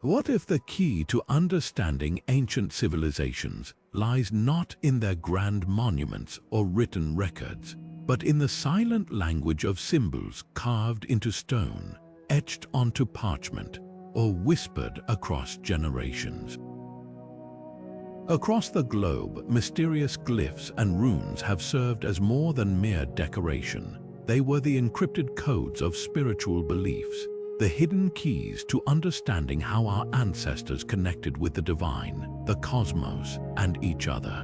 What if the key to understanding ancient civilizations lies not in their grand monuments or written records, but in the silent language of symbols carved into stone, etched onto parchment, or whispered across generations? Across the globe, mysterious glyphs and runes have served as more than mere decoration. They were the encrypted codes of spiritual beliefs, the hidden keys to understanding how our ancestors connected with the divine, the cosmos, and each other.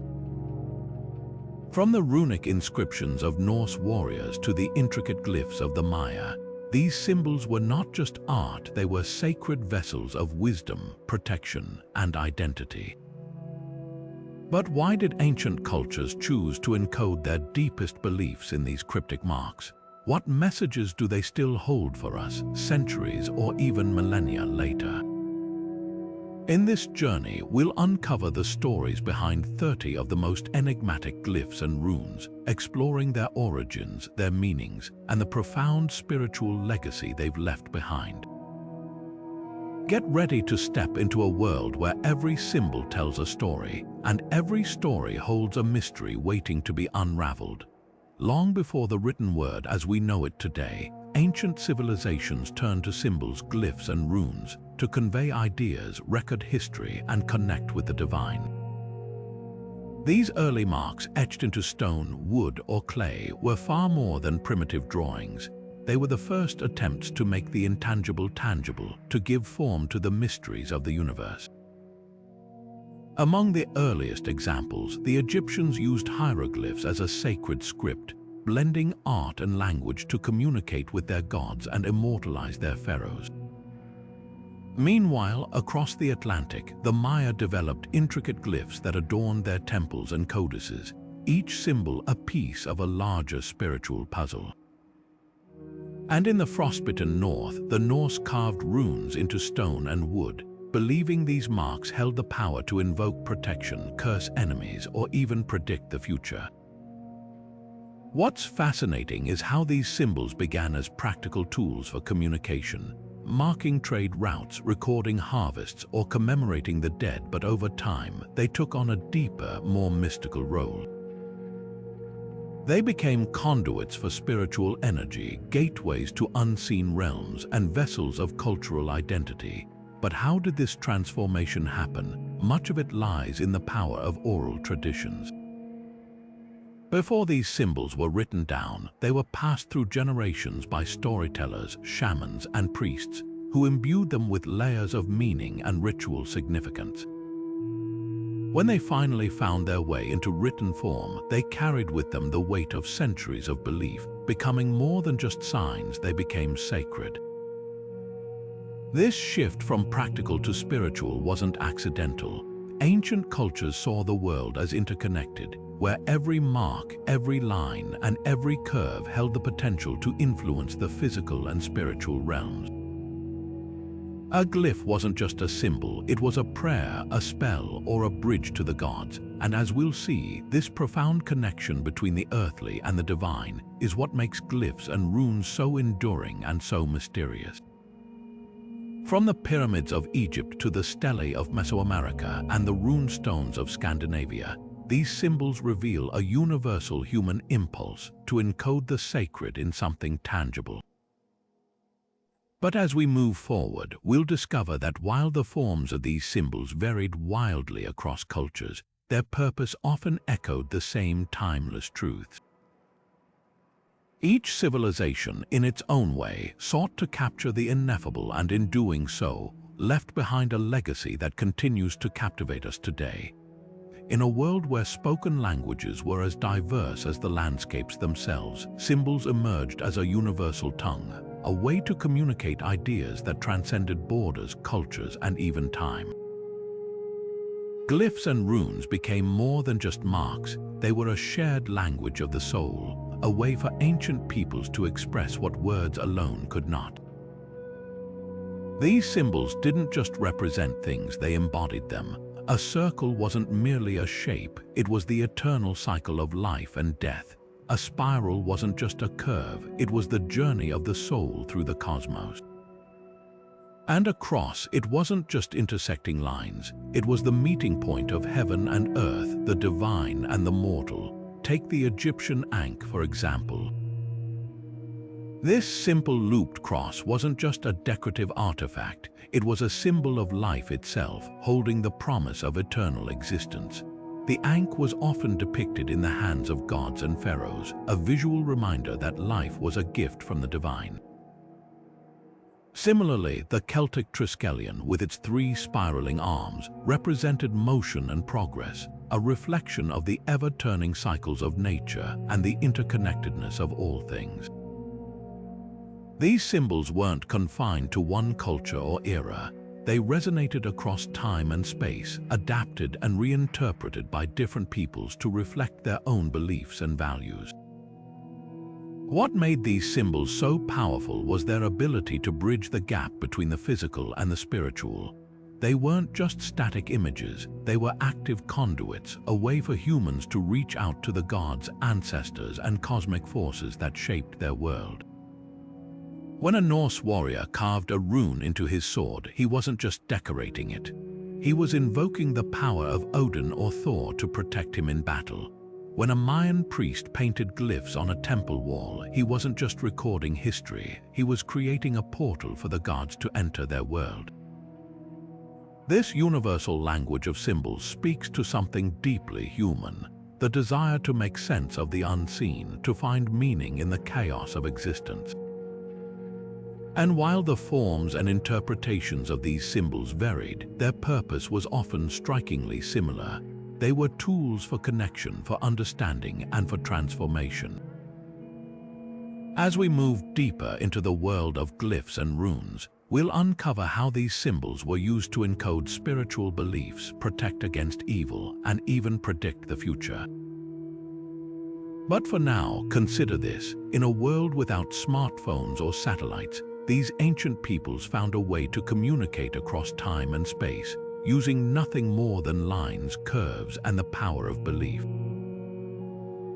From the runic inscriptions of Norse warriors to the intricate glyphs of the Maya, these symbols were not just art, they were sacred vessels of wisdom, protection, and identity. But why did ancient cultures choose to encode their deepest beliefs in these cryptic marks? What messages do they still hold for us, centuries or even millennia later? In this journey, we'll uncover the stories behind 30 of the most enigmatic glyphs and runes, exploring their origins, their meanings, and the profound spiritual legacy they've left behind. Get ready to step into a world where every symbol tells a story, and every story holds a mystery waiting to be unraveled. Long before the written word as we know it today, ancient civilizations turned to symbols, glyphs, and runes to convey ideas, record history, and connect with the divine. These early marks, etched into stone, wood, or clay, were far more than primitive drawings. They were the first attempts to make the intangible tangible, to give form to the mysteries of the universe. Among the earliest examples, the Egyptians used hieroglyphs as a sacred script, blending art and language to communicate with their gods and immortalize their pharaohs. Meanwhile, across the Atlantic, the Maya developed intricate glyphs that adorned their temples and codices, each symbol a piece of a larger spiritual puzzle. And in the frostbitten north, the Norse carved runes into stone and wood, believing these marks held the power to invoke protection, curse enemies, or even predict the future. What's fascinating is how these symbols began as practical tools for communication, marking trade routes, recording harvests, or commemorating the dead, but over time, they took on a deeper, more mystical role. They became conduits for spiritual energy, gateways to unseen realms, and vessels of cultural identity. But how did this transformation happen? Much of it lies in the power of oral traditions. Before these symbols were written down, they were passed through generations by storytellers, shamans, and priests who imbued them with layers of meaning and ritual significance. When they finally found their way into written form, they carried with them the weight of centuries of belief. Becoming more than just signs, they became sacred. This shift from practical to spiritual wasn't accidental. Ancient cultures saw the world as interconnected, where every mark, every line, and every curve held the potential to influence the physical and spiritual realms. A glyph wasn't just a symbol, it was a prayer, a spell, or a bridge to the gods. And as we'll see, this profound connection between the earthly and the divine is what makes glyphs and runes so enduring and so mysterious. From the pyramids of Egypt to the stelae of Mesoamerica and the rune stones of Scandinavia, these symbols reveal a universal human impulse to encode the sacred in something tangible. But as we move forward, we'll discover that while the forms of these symbols varied wildly across cultures, their purpose often echoed the same timeless truths. Each civilization, in its own way, sought to capture the ineffable and in doing so, left behind a legacy that continues to captivate us today. In a world where spoken languages were as diverse as the landscapes themselves, symbols emerged as a universal tongue, a way to communicate ideas that transcended borders, cultures, and even time. Glyphs and runes became more than just marks, they were a shared language of the soul, a way for ancient peoples to express what words alone could not. These symbols didn't just represent things, they embodied them. A circle wasn't merely a shape, it was the eternal cycle of life and death. A spiral wasn't just a curve, it was the journey of the soul through the cosmos. And a cross, it wasn't just intersecting lines. It was the meeting point of heaven and earth, the divine and the mortal. Take the Egyptian Ankh, for example. This simple looped cross wasn't just a decorative artifact. It was a symbol of life itself, holding the promise of eternal existence. The Ankh was often depicted in the hands of gods and pharaohs, a visual reminder that life was a gift from the divine. Similarly, the Celtic Triskelion, with its 3 spiraling arms, represented motion and progress, a reflection of the ever-turning cycles of nature and the interconnectedness of all things. These symbols weren't confined to one culture or era. They resonated across time and space, adapted and reinterpreted by different peoples to reflect their own beliefs and values. What made these symbols so powerful was their ability to bridge the gap between the physical and the spiritual. They weren't just static images, they were active conduits, a way for humans to reach out to the gods, ancestors, and cosmic forces that shaped their world. When a Norse warrior carved a rune into his sword, he wasn't just decorating it. He was invoking the power of Odin or Thor to protect him in battle. When a Mayan priest painted glyphs on a temple wall, he wasn't just recording history, he was creating a portal for the gods to enter their world. This universal language of symbols speaks to something deeply human, the desire to make sense of the unseen, to find meaning in the chaos of existence. And while the forms and interpretations of these symbols varied, their purpose was often strikingly similar. They were tools for connection, for understanding, and for transformation. As we move deeper into the world of glyphs and runes, we'll uncover how these symbols were used to encode spiritual beliefs, protect against evil, and even predict the future. But for now, consider this. In a world without smartphones or satellites, these ancient peoples found a way to communicate across time and space, using nothing more than lines, curves, and the power of belief.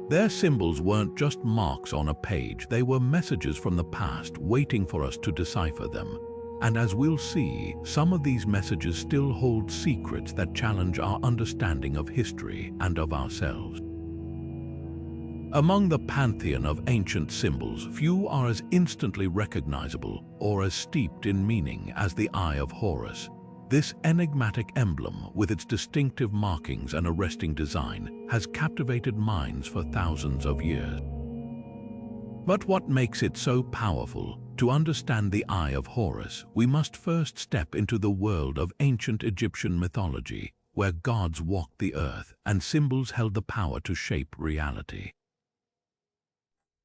Their symbols weren't just marks on a page, they were messages from the past waiting for us to decipher them. And as we'll see, some of these messages still hold secrets that challenge our understanding of history and of ourselves. Among the pantheon of ancient symbols, few are as instantly recognizable or as steeped in meaning as the Eye of Horus. This enigmatic emblem, with its distinctive markings and arresting design, has captivated minds for thousands of years. But what makes it so powerful? To understand the Eye of Horus, we must first step into the world of ancient Egyptian mythology, where gods walked the earth and symbols held the power to shape reality.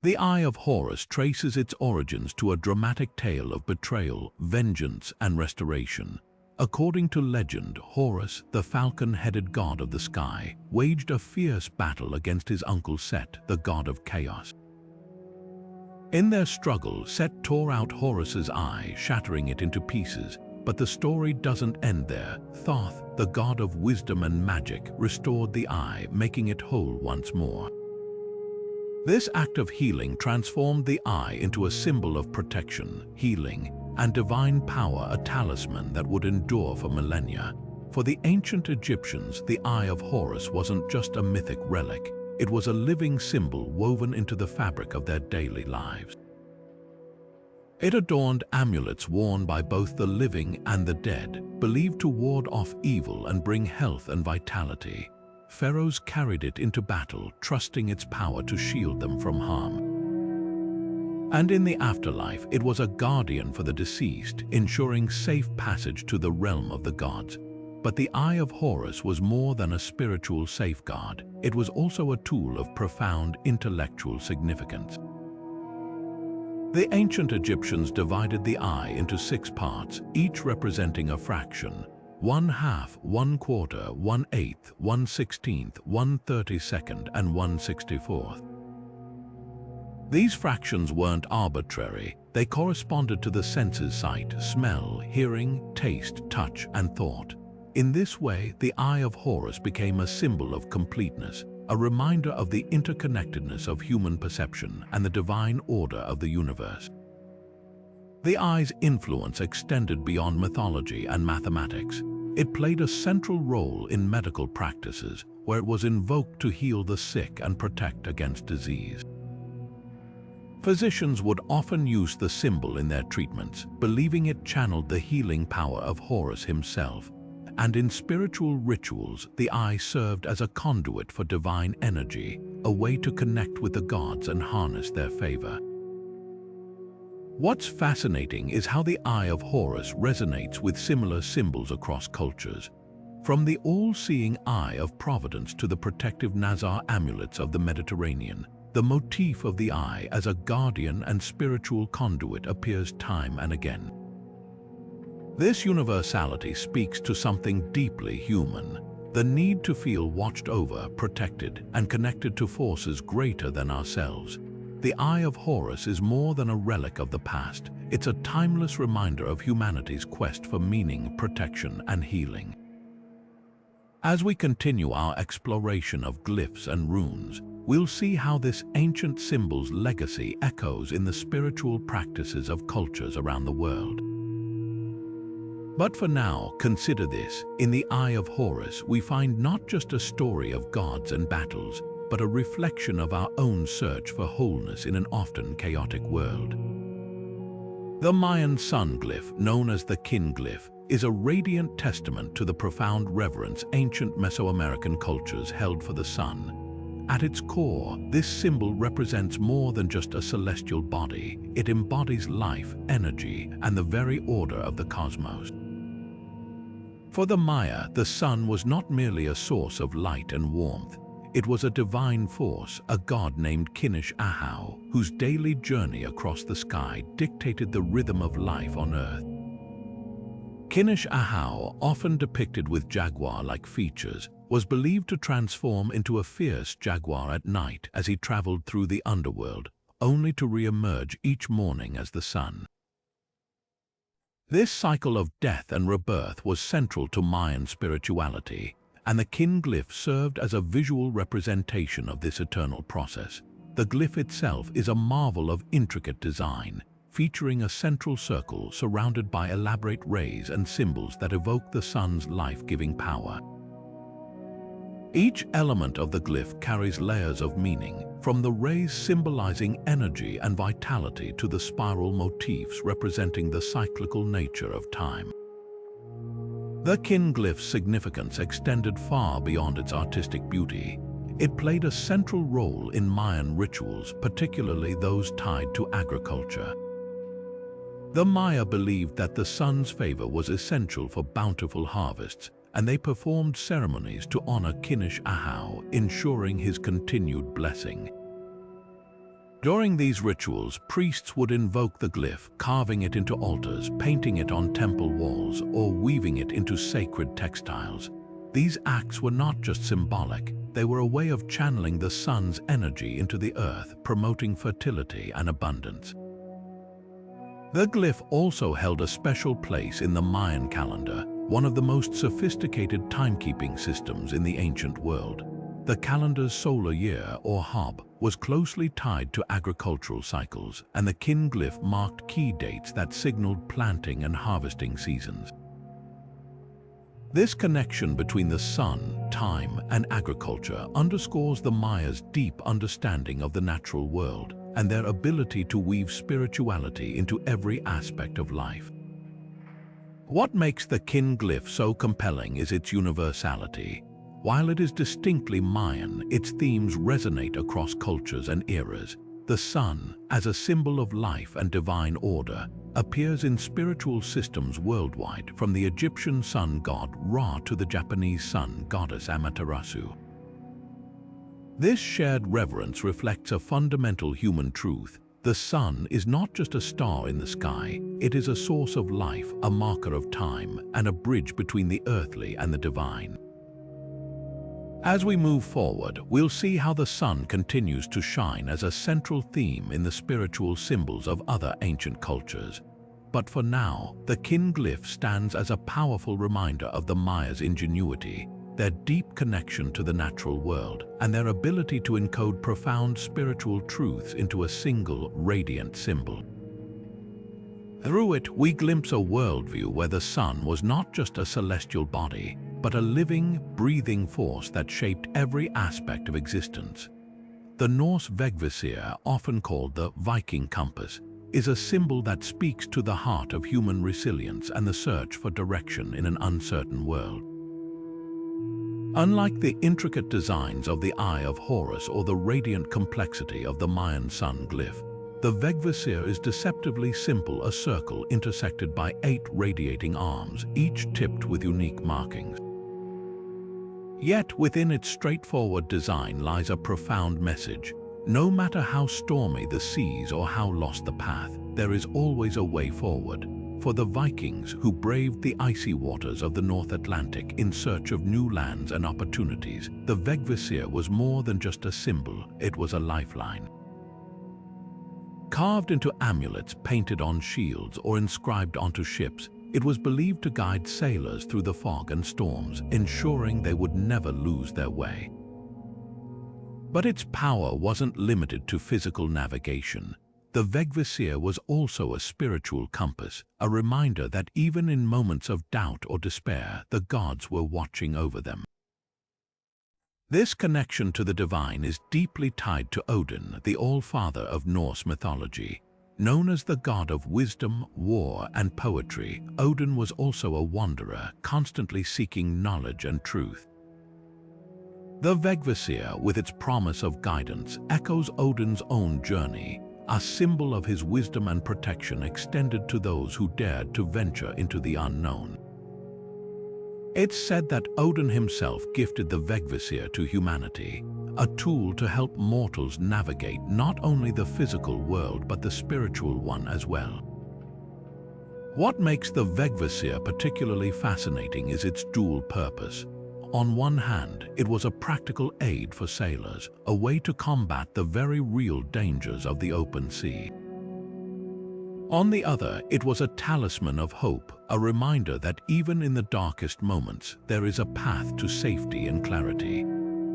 The Eye of Horus traces its origins to a dramatic tale of betrayal, vengeance, and restoration. According to legend, Horus, the falcon-headed god of the sky, waged a fierce battle against his uncle Set, the god of chaos. In their struggle, Set tore out Horus's eye, shattering it into pieces. But the story doesn't end there. Thoth, the god of wisdom and magic, restored the eye, making it whole once more. This act of healing transformed the eye into a symbol of protection, healing, and divine power, a talisman that would endure for millennia. For the ancient Egyptians, the Eye of Horus wasn't just a mythic relic. It was a living symbol woven into the fabric of their daily lives. It adorned amulets worn by both the living and the dead, believed to ward off evil and bring health and vitality. Pharaohs carried it into battle, trusting its power to shield them from harm. And in the afterlife, it was a guardian for the deceased, ensuring safe passage to the realm of the gods. But the Eye of Horus was more than a spiritual safeguard. It was also a tool of profound intellectual significance. The ancient Egyptians divided the eye into 6 parts, each representing a fraction: 1/2, 1/4, 1/8, 1/16, 1/32, and 1/64. These fractions weren't arbitrary. They corresponded to the senses: sight, smell, hearing, taste, touch, and thought. In this way, the Eye of Horus became a symbol of completeness, a reminder of the interconnectedness of human perception and the divine order of the universe. The eye's influence extended beyond mythology and mathematics. It played a central role in medical practices, where it was invoked to heal the sick and protect against disease. Physicians would often use the symbol in their treatments, believing it channeled the healing power of Horus himself. And in spiritual rituals, the eye served as a conduit for divine energy, a way to connect with the gods and harness their favor. What's fascinating is how the Eye of Horus resonates with similar symbols across cultures. From the all-seeing Eye of Providence to the protective Nazar amulets of the Mediterranean, the motif of the eye as a guardian and spiritual conduit appears time and again. This universality speaks to something deeply human, the need to feel watched over, protected, and connected to forces greater than ourselves. The Eye of Horus is more than a relic of the past. It's a timeless reminder of humanity's quest for meaning, protection, and healing. As we continue our exploration of glyphs and runes, we'll see how this ancient symbol's legacy echoes in the spiritual practices of cultures around the world. But for now, consider this. In the Eye of Horus, we find not just a story of gods and battles, but a reflection of our own search for wholeness in an often chaotic world. The Mayan Sun Glyph, known as the Kin Glyph, is a radiant testament to the profound reverence ancient Mesoamerican cultures held for the sun. At its core, this symbol represents more than just a celestial body. It embodies life, energy, and the very order of the cosmos. For the Maya, the sun was not merely a source of light and warmth. It was a divine force, a god named Kinish Ahau, whose daily journey across the sky dictated the rhythm of life on Earth. Kinish Ahau, often depicted with jaguar-like features, was believed to transform into a fierce jaguar at night as he traveled through the underworld, only to re-emerge each morning as the sun. This cycle of death and rebirth was central to Mayan spirituality, and the Kin Glyph served as a visual representation of this eternal process. The glyph itself is a marvel of intricate design, featuring a central circle surrounded by elaborate rays and symbols that evoke the sun's life-giving power. Each element of the glyph carries layers of meaning, from the rays symbolizing energy and vitality to the spiral motifs representing the cyclical nature of time. The Kin Glyph's significance extended far beyond its artistic beauty. It played a central role in Mayan rituals, particularly those tied to agriculture. The Maya believed that the sun's favor was essential for bountiful harvests, and they performed ceremonies to honor Kinish Ahau, ensuring his continued blessing. During these rituals, priests would invoke the glyph, carving it into altars, painting it on temple walls, or weaving it into sacred textiles. These acts were not just symbolic, they were a way of channeling the sun's energy into the earth, promoting fertility and abundance. The glyph also held a special place in the Mayan calendar, one of the most sophisticated timekeeping systems in the ancient world. The calendar's solar year, or Hob, was closely tied to agricultural cycles, and the Kin Glyph marked key dates that signaled planting and harvesting seasons. This connection between the sun, time, and agriculture underscores the Mayas' deep understanding of the natural world and their ability to weave spirituality into every aspect of life. What makes the Kin Glyph so compelling is its universality. While it is distinctly Mayan, its themes resonate across cultures and eras. The sun, as a symbol of life and divine order, appears in spiritual systems worldwide, from the Egyptian sun god Ra to the Japanese sun goddess Amaterasu. This shared reverence reflects a fundamental human truth. The sun is not just a star in the sky, it is a source of life, a marker of time, and a bridge between the earthly and the divine. As we move forward, we'll see how the sun continues to shine as a central theme in the spiritual symbols of other ancient cultures. But for now, the Kin Glyph stands as a powerful reminder of the Mayas' ingenuity, their deep connection to the natural world, and their ability to encode profound spiritual truths into a single, radiant symbol. Through it, we glimpse a worldview where the sun was not just a celestial body, but a living, breathing force that shaped every aspect of existence. The Norse Vegvisir, often called the Viking compass, is a symbol that speaks to the heart of human resilience and the search for direction in an uncertain world. Unlike the intricate designs of the Eye of Horus or the radiant complexity of the Mayan Sun Glyph, the Vegvasir is deceptively simple, a circle intersected by 8 radiating arms, each tipped with unique markings. Yet within its straightforward design lies a profound message. No matter how stormy the seas or how lost the path, there is always a way forward. For the Vikings who braved the icy waters of the North Atlantic in search of new lands and opportunities, the Vegvasir was more than just a symbol, it was a lifeline. Carved into amulets, painted on shields, or inscribed onto ships, it was believed to guide sailors through the fog and storms, ensuring they would never lose their way. But its power wasn't limited to physical navigation. The Vegvasir was also a spiritual compass, a reminder that even in moments of doubt or despair, the gods were watching over them. This connection to the divine is deeply tied to Odin, the All-Father of Norse mythology. Known as the god of wisdom, war, and poetry, Odin was also a wanderer, constantly seeking knowledge and truth. The Vegvasir, with its promise of guidance, echoes Odin's own journey, a symbol of his wisdom and protection extended to those who dared to venture into the unknown. It's said that Odin himself gifted the Vegvasir to humanity, a tool to help mortals navigate not only the physical world but the spiritual one as well. What makes the Vegvasir particularly fascinating is its dual purpose. On one hand, it was a practical aid for sailors, a way to combat the very real dangers of the open sea. On the other, it was a talisman of hope, a reminder that even in the darkest moments, there is a path to safety and clarity.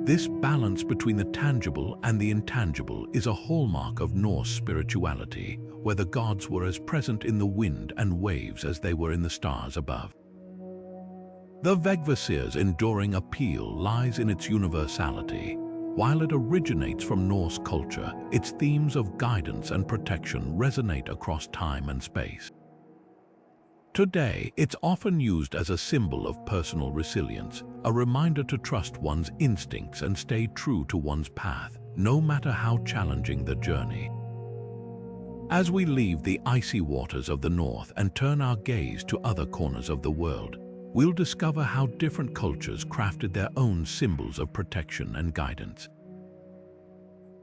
This balance between the tangible and the intangible is a hallmark of Norse spirituality, where the gods were as present in the wind and waves as they were in the stars above. The Vegvasir's enduring appeal lies in its universality. While it originates from Norse culture, its themes of guidance and protection resonate across time and space. Today, it's often used as a symbol of personal resilience, a reminder to trust one's instincts and stay true to one's path, no matter how challenging the journey. As we leave the icy waters of the north and turn our gaze to other corners of the world, we'll discover how different cultures crafted their own symbols of protection and guidance.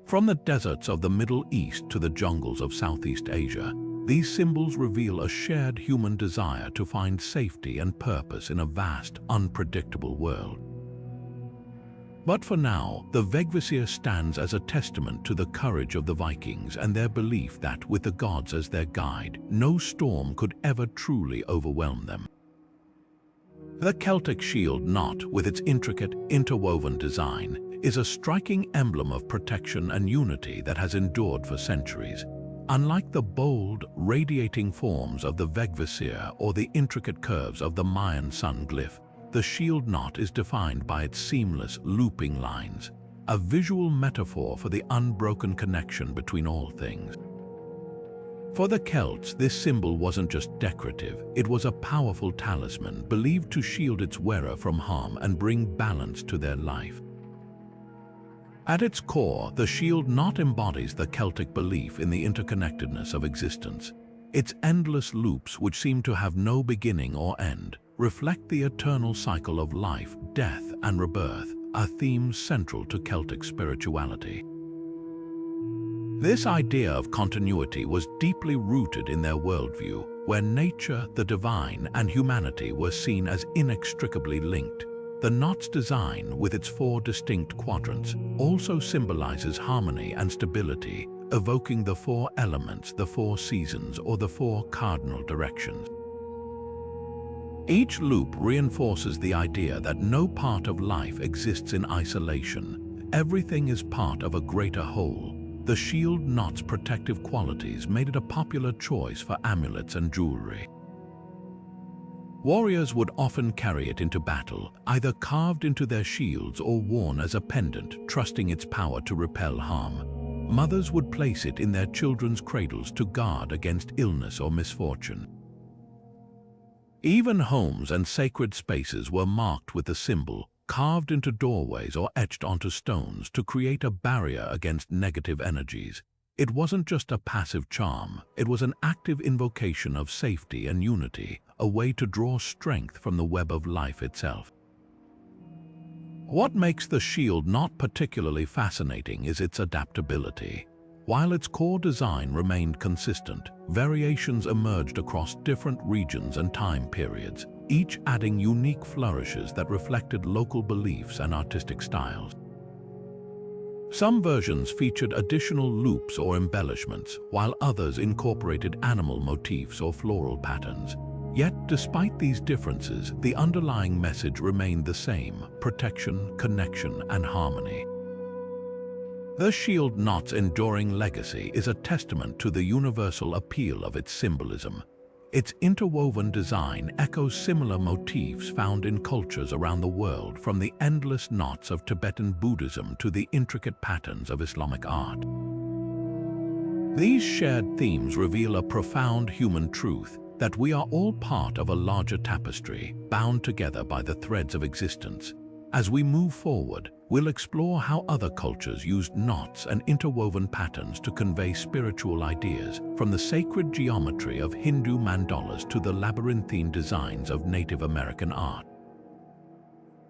From the deserts of the Middle East to the jungles of Southeast Asia, these symbols reveal a shared human desire to find safety and purpose in a vast, unpredictable world. But for now, the Vegvisir stands as a testament to the courage of the Vikings and their belief that, with the gods as their guide, no storm could ever truly overwhelm them. The Celtic Shield Knot, with its intricate, interwoven design, is a striking emblem of protection and unity that has endured for centuries. Unlike the bold, radiating forms of the Vegvasir or the intricate curves of the Mayan Sun Glyph, the shield knot is defined by its seamless, looping lines, a visual metaphor for the unbroken connection between all things. For the Celts, this symbol wasn't just decorative, it was a powerful talisman believed to shield its wearer from harm and bring balance to their life. At its core, the shield knot embodies the Celtic belief in the interconnectedness of existence. Its endless loops, which seem to have no beginning or end, reflect the eternal cycle of life, death, and rebirth, a theme central to Celtic spirituality. This idea of continuity was deeply rooted in their worldview, where nature, the divine, and humanity were seen as inextricably linked. The knot's design, with its 4 distinct quadrants, also symbolizes harmony and stability, evoking the 4 elements, the 4 seasons, or the 4 cardinal directions. Each loop reinforces the idea that no part of life exists in isolation. Everything is part of a greater whole. the shield knot's protective qualities made it a popular choice for amulets and jewelry. Warriors would often carry it into battle, either carved into their shields or worn as a pendant, trusting its power to repel harm. Mothers would place it in their children's cradles to guard against illness or misfortune. Even homes and sacred spaces were marked with the symbol, carved into doorways or etched onto stones to create a barrier against negative energies. It wasn't just a passive charm, it was an active invocation of safety and unity, a way to draw strength from the web of life itself. What makes the shield knot particularly fascinating is its adaptability. While its core design remained consistent, variations emerged across different regions and time periods, each adding unique flourishes that reflected local beliefs and artistic styles. Some versions featured additional loops or embellishments, while others incorporated animal motifs or floral patterns. Yet, despite these differences, the underlying message remained the same: protection, connection, and harmony. The shield knot's enduring legacy is a testament to the universal appeal of its symbolism. Its interwoven design echoes similar motifs found in cultures around the world, from the endless knots of Tibetan Buddhism to the intricate patterns of Islamic art. These shared themes reveal a profound human truth: that we are all part of a larger tapestry, bound together by the threads of existence. As we move forward, we'll explore how other cultures used knots and interwoven patterns to convey spiritual ideas, from the sacred geometry of Hindu mandalas to the labyrinthine designs of Native American art.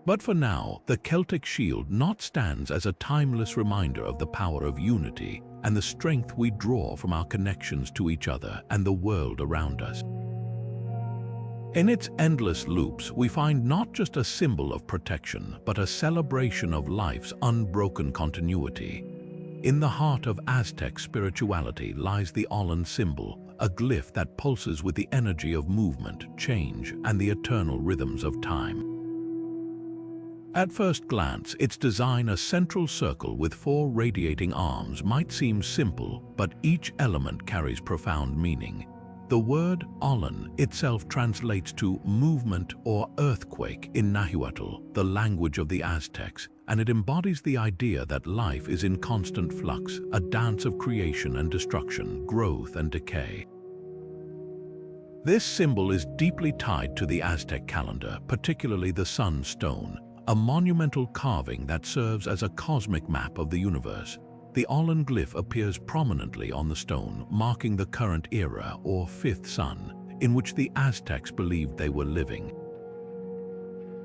But for now, the Celtic shield knot stands as a timeless reminder of the power of unity and the strength we draw from our connections to each other and the world around us. In its endless loops, we find not just a symbol of protection, but a celebration of life's unbroken continuity. In the heart of Aztec spirituality lies the Ollen symbol, a glyph that pulses with the energy of movement, change, and the eternal rhythms of time. At first glance, its design, a central circle with 4 radiating arms, might seem simple, but each element carries profound meaning. The word Ollen itself translates to movement or earthquake in Nahuatl, the language of the Aztecs, and it embodies the idea that life is in constant flux, a dance of creation and destruction, growth and decay. This symbol is deeply tied to the Aztec calendar, particularly the sun stone, a monumental carving that serves as a cosmic map of the universe. The Ollen glyph appears prominently on the stone, marking the current era, or 5th sun, in which the Aztecs believed they were living.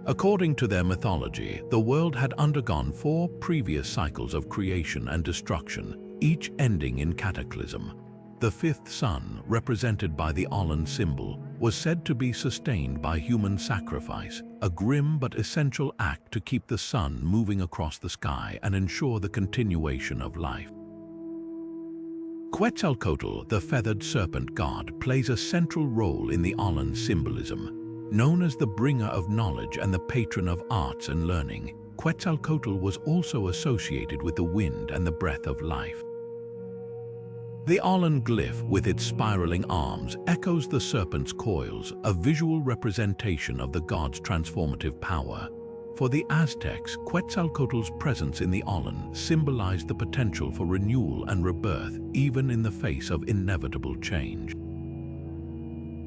According to their mythology, the world had undergone 4 previous cycles of creation and destruction, each ending in cataclysm. The 5th sun, represented by the Ollen symbol, was said to be sustained by human sacrifice, a grim but essential act to keep the sun moving across the sky and ensure the continuation of life. Quetzalcoatl, the feathered serpent god, plays a central role in the Ollen symbolism. Known as the bringer of knowledge and the patron of arts and learning, Quetzalcoatl was also associated with the wind and the breath of life. The Ollen glyph, with its spiraling arms, echoes the serpent's coils, a visual representation of the god's transformative power. For the Aztecs, Quetzalcoatl's presence in the Ollen symbolized the potential for renewal and rebirth, even in the face of inevitable change.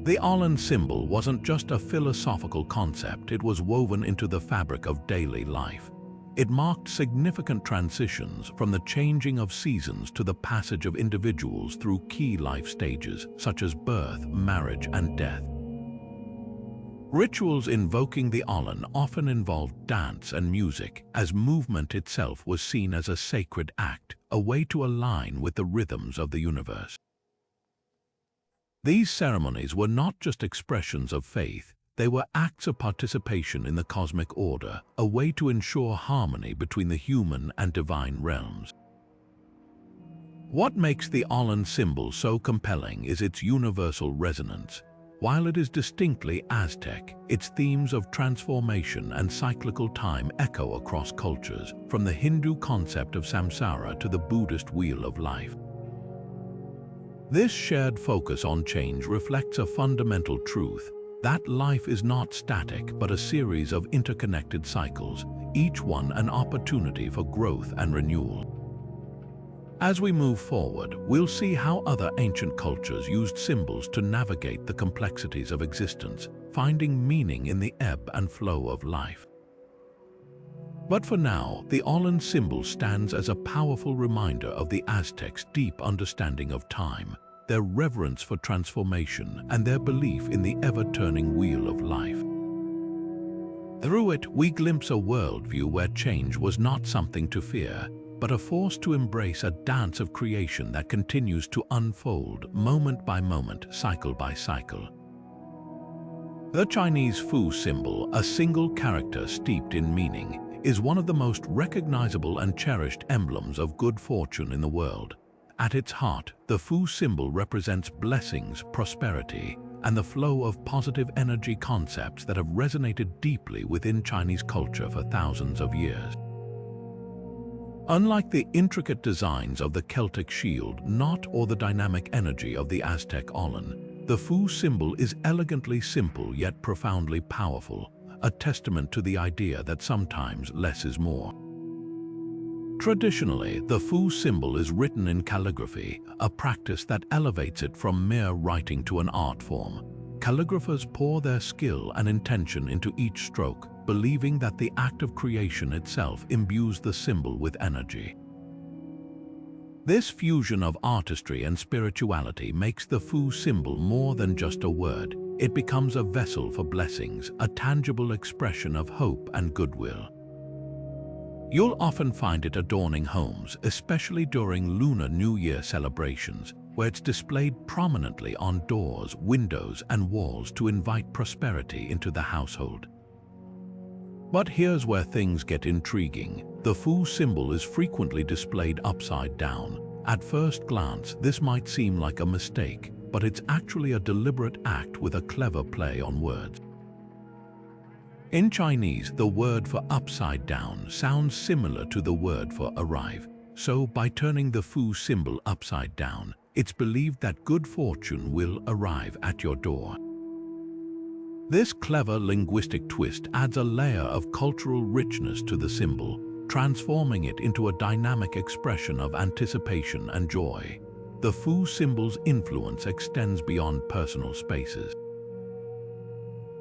The Ollen symbol wasn't just a philosophical concept, it was woven into the fabric of daily life. It marked significant transitions, from the changing of seasons to the passage of individuals through key life stages, such as birth, marriage, and death. Rituals invoking the Ollen often involved dance and music, as movement itself was seen as a sacred act, a way to align with the rhythms of the universe. These ceremonies were not just expressions of faith, they were acts of participation in the cosmic order, a way to ensure harmony between the human and divine realms. What makes the Ollen symbol so compelling is its universal resonance. While it is distinctly Aztec, its themes of transformation and cyclical time echo across cultures, from the Hindu concept of samsara to the Buddhist wheel of life. This shared focus on change reflects a fundamental truth: that life is not static but a series of interconnected cycles, each one an opportunity for growth and renewal. As we move forward, we'll see how other ancient cultures used symbols to navigate the complexities of existence, finding meaning in the ebb and flow of life. But for now, the Ollen symbol stands as a powerful reminder of the Aztecs' deep understanding of time, their reverence for transformation, and their belief in the ever-turning wheel of life. Through it, we glimpse a worldview where change was not something to fear, but a force to embrace, a dance of creation that continues to unfold moment by moment, cycle by cycle. The Chinese Fu symbol, a single character steeped in meaning, is one of the most recognizable and cherished emblems of good fortune in the world. At its heart, the Fu symbol represents blessings, prosperity, and the flow of positive energy concepts that have resonated deeply within Chinese culture for thousands of years. Unlike the intricate designs of the Celtic Shield Knot or the dynamic energy of the Aztec Ollin, the Fu symbol is elegantly simple yet profoundly powerful, a testament to the idea that sometimes less is more. Traditionally, the Fu symbol is written in calligraphy, a practice that elevates it from mere writing to an art form. Calligraphers pour their skill and intention into each stroke, believing that the act of creation itself imbues the symbol with energy. This fusion of artistry and spirituality makes the Fu symbol more than just a word. It becomes a vessel for blessings, a tangible expression of hope and goodwill. You'll often find it adorning homes, especially during Lunar New Year celebrations, where it's displayed prominently on doors, windows, and walls to invite prosperity into the household. But here's where things get intriguing. The Fu symbol is frequently displayed upside down. At first glance, this might seem like a mistake, but it's actually a deliberate act with a clever play on words. In Chinese, the word for upside down sounds similar to the word for arrive. So, by turning the Fu symbol upside down, it's believed that good fortune will arrive at your door. This clever linguistic twist adds a layer of cultural richness to the symbol, transforming it into a dynamic expression of anticipation and joy. The Fu symbol's influence extends beyond personal spaces.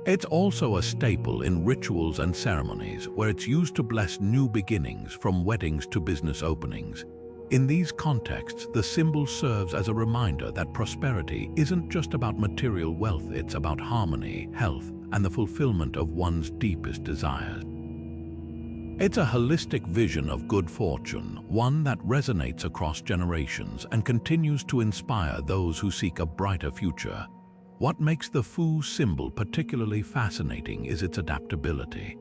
It's also a staple in rituals and ceremonies, where it's used to bless new beginnings, from weddings to business openings. In these contexts, the symbol serves as a reminder that prosperity isn't just about material wealth, it's about harmony, health, and the fulfillment of one's deepest desires. It's a holistic vision of good fortune, one that resonates across generations and continues to inspire those who seek a brighter future. What makes the Fu symbol particularly fascinating is its adaptability.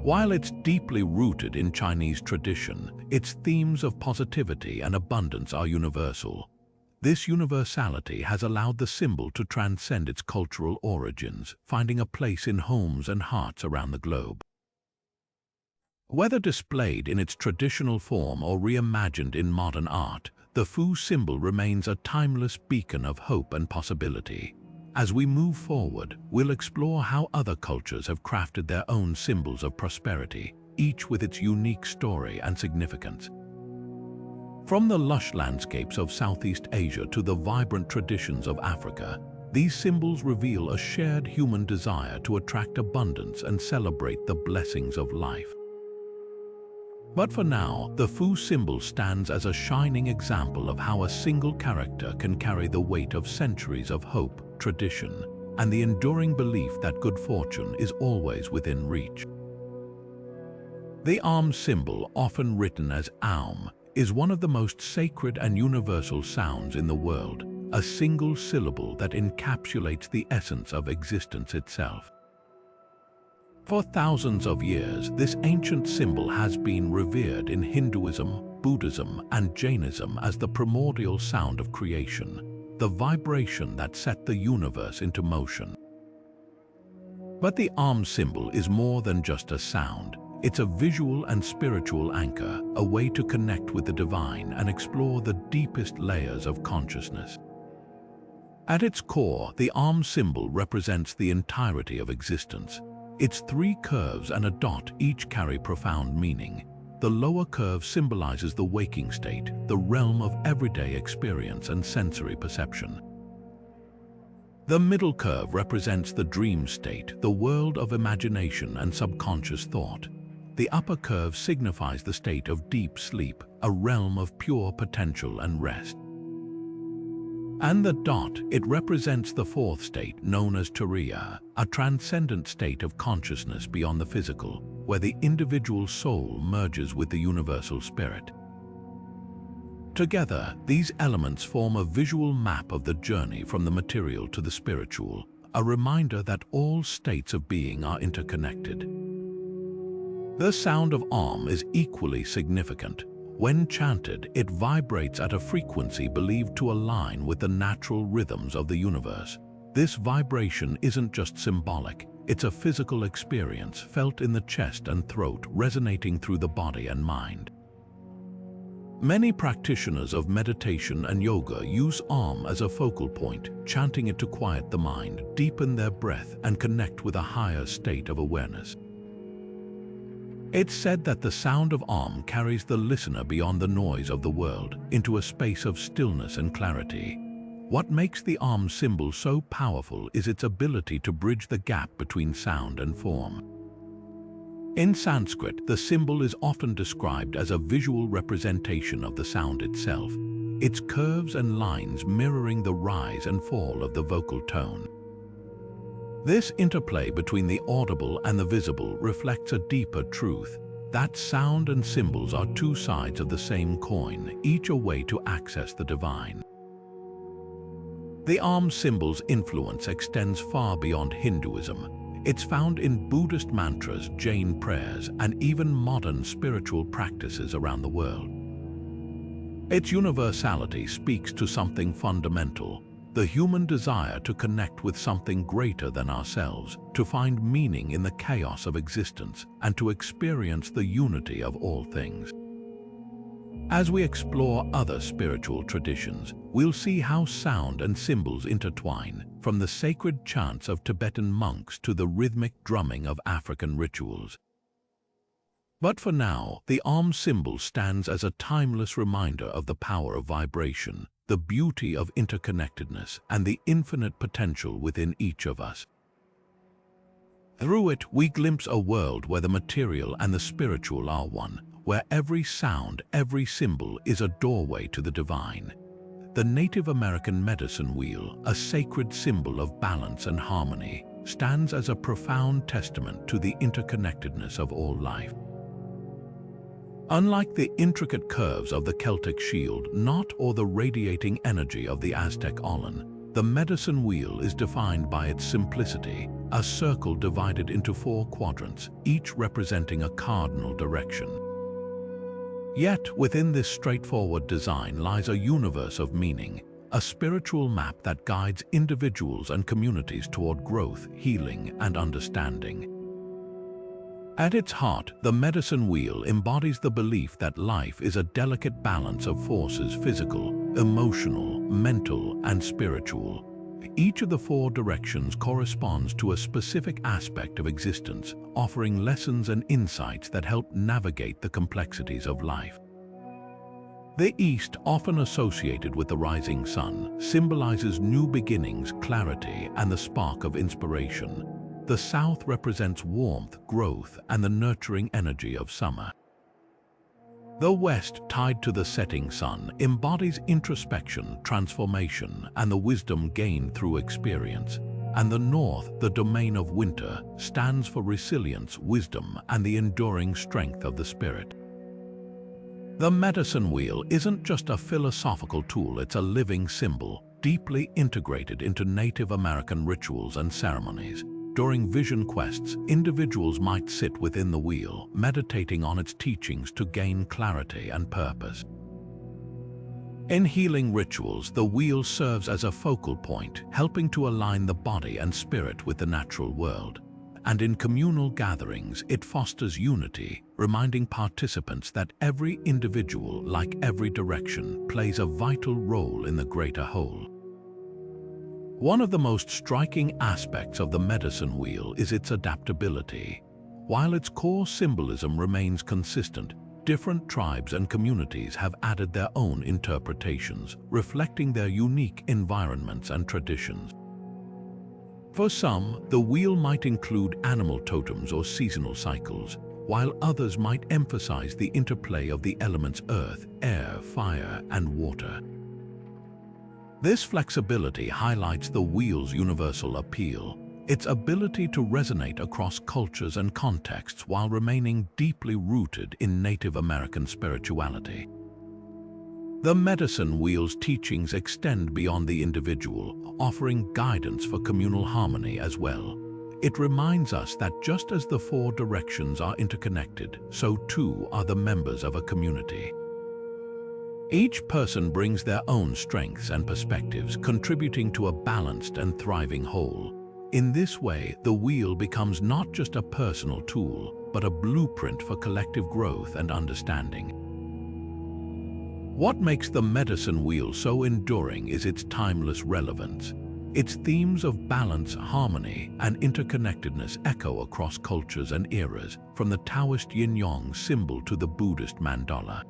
While it's deeply rooted in Chinese tradition, its themes of positivity and abundance are universal. This universality has allowed the symbol to transcend its cultural origins, finding a place in homes and hearts around the globe. Whether displayed in its traditional form or reimagined in modern art, the Fu symbol remains a timeless beacon of hope and possibility. As we move forward, we'll explore how other cultures have crafted their own symbols of prosperity, each with its unique story and significance. From the lush landscapes of Southeast Asia to the vibrant traditions of Africa, these symbols reveal a shared human desire to attract abundance and celebrate the blessings of life. But for now, the Fu symbol stands as a shining example of how a single character can carry the weight of centuries of hope, tradition, and the enduring belief that good fortune is always within reach. The Aum symbol, often written as Aum, is one of the most sacred and universal sounds in the world, a single syllable that encapsulates the essence of existence itself. For thousands of years, this ancient symbol has been revered in Hinduism, Buddhism, and Jainism as the primordial sound of creation. the vibration that set the universe into motion. But the arm symbol is more than just a sound. It's a visual and spiritual anchor, a way to connect with the divine and explore the deepest layers of consciousness. At its core, the arm symbol represents the entirety of existence. Its three curves and a dot each carry profound meaning. The lower curve symbolizes the waking state, the realm of everyday experience and sensory perception. The middle curve represents the dream state, the world of imagination and subconscious thought. The upper curve signifies the state of deep sleep, a realm of pure potential and rest. And the dot, it represents the fourth state, known as Turiya, a transcendent state of consciousness beyond the physical, where the individual soul merges with the universal spirit. Together, these elements form a visual map of the journey from the material to the spiritual, a reminder that all states of being are interconnected. The sound of Om is equally significant. When chanted, it vibrates at a frequency believed to align with the natural rhythms of the universe. This vibration isn't just symbolic, it's a physical experience felt in the chest and throat, resonating through the body and mind. Many practitioners of meditation and yoga use Om as a focal point, chanting it to quiet the mind, deepen their breath, and connect with a higher state of awareness. It's said that the sound of Om carries the listener beyond the noise of the world, into a space of stillness and clarity. What makes the Om symbol so powerful is its ability to bridge the gap between sound and form. In Sanskrit, the symbol is often described as a visual representation of the sound itself, its curves and lines mirroring the rise and fall of the vocal tone. This interplay between the audible and the visible reflects a deeper truth, that sound and symbols are two sides of the same coin, each a way to access the divine. The Om symbol's influence extends far beyond Hinduism. It's found in Buddhist mantras, Jain prayers, and even modern spiritual practices around the world. Its universality speaks to something fundamental, the human desire to connect with something greater than ourselves, to find meaning in the chaos of existence, and to experience the unity of all things. As we explore other spiritual traditions, we'll see how sound and symbols intertwine, from the sacred chants of Tibetan monks to the rhythmic drumming of African rituals. But for now, the Om symbol stands as a timeless reminder of the power of vibration, the beauty of interconnectedness, and the infinite potential within each of us. Through it, we glimpse a world where the material and the spiritual are one, where every sound, every symbol is a doorway to the divine. The Native American medicine wheel, a sacred symbol of balance and harmony, stands as a profound testament to the interconnectedness of all life. Unlike the intricate curves of the Celtic Shield Knot or the radiating energy of the Aztec Ollin, the medicine wheel is defined by its simplicity, a circle divided into 4 quadrants, each representing a cardinal direction. Yet, within this straightforward design lies a universe of meaning, a spiritual map that guides individuals and communities toward growth, healing, and understanding. At its heart, the medicine wheel embodies the belief that life is a delicate balance of forces: physical, emotional, mental, and spiritual. Each of the 4 directions corresponds to a specific aspect of existence, offering lessons and insights that help navigate the complexities of life. The East, often associated with the rising sun, symbolizes new beginnings, clarity, and the spark of inspiration. The South represents warmth, growth, and the nurturing energy of summer. The West, tied to the setting sun, embodies introspection, transformation, and the wisdom gained through experience. And the North, the domain of winter, stands for resilience, wisdom, and the enduring strength of the spirit. The medicine wheel isn't just a philosophical tool, it's a living symbol, deeply integrated into Native American rituals and ceremonies. During vision quests, individuals might sit within the wheel, meditating on its teachings to gain clarity and purpose. In healing rituals, the wheel serves as a focal point, helping to align the body and spirit with the natural world. And in communal gatherings, it fosters unity, reminding participants that every individual, like every direction, plays a vital role in the greater whole. One of the most striking aspects of the medicine wheel is its adaptability. While its core symbolism remains consistent, different tribes and communities have added their own interpretations, reflecting their unique environments and traditions. For some, the wheel might include animal totems or seasonal cycles, while others might emphasize the interplay of the elements earth, air, fire, and water. This flexibility highlights the wheel's universal appeal, its ability to resonate across cultures and contexts while remaining deeply rooted in Native American spirituality. The medicine wheel's teachings extend beyond the individual, offering guidance for communal harmony as well. It reminds us that just as the four directions are interconnected, so too are the members of a community. Each person brings their own strengths and perspectives, contributing to a balanced and thriving whole. In this way, the wheel becomes not just a personal tool, but a blueprint for collective growth and understanding. What makes the medicine wheel so enduring is its timeless relevance. Its themes of balance, harmony, and interconnectedness echo across cultures and eras, from the Taoist yin-yang symbol to the Buddhist mandala.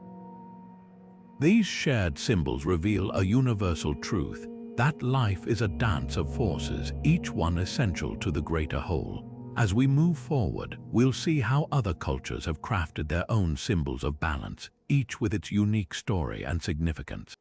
These shared symbols reveal a universal truth, that life is a dance of forces, each one essential to the greater whole. As we move forward, we'll see how other cultures have crafted their own symbols of balance, each with its unique story and significance.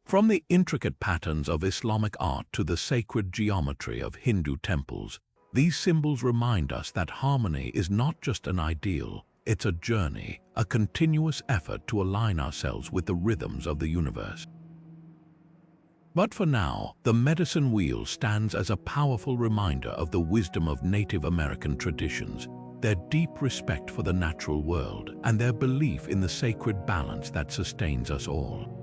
From the intricate patterns of Islamic art to the sacred geometry of Hindu temples, these symbols remind us that harmony is not just an ideal, it's a journey, a continuous effort to align ourselves with the rhythms of the universe. But for now, the medicine wheel stands as a powerful reminder of the wisdom of Native American traditions, their deep respect for the natural world, and their belief in the sacred balance that sustains us all.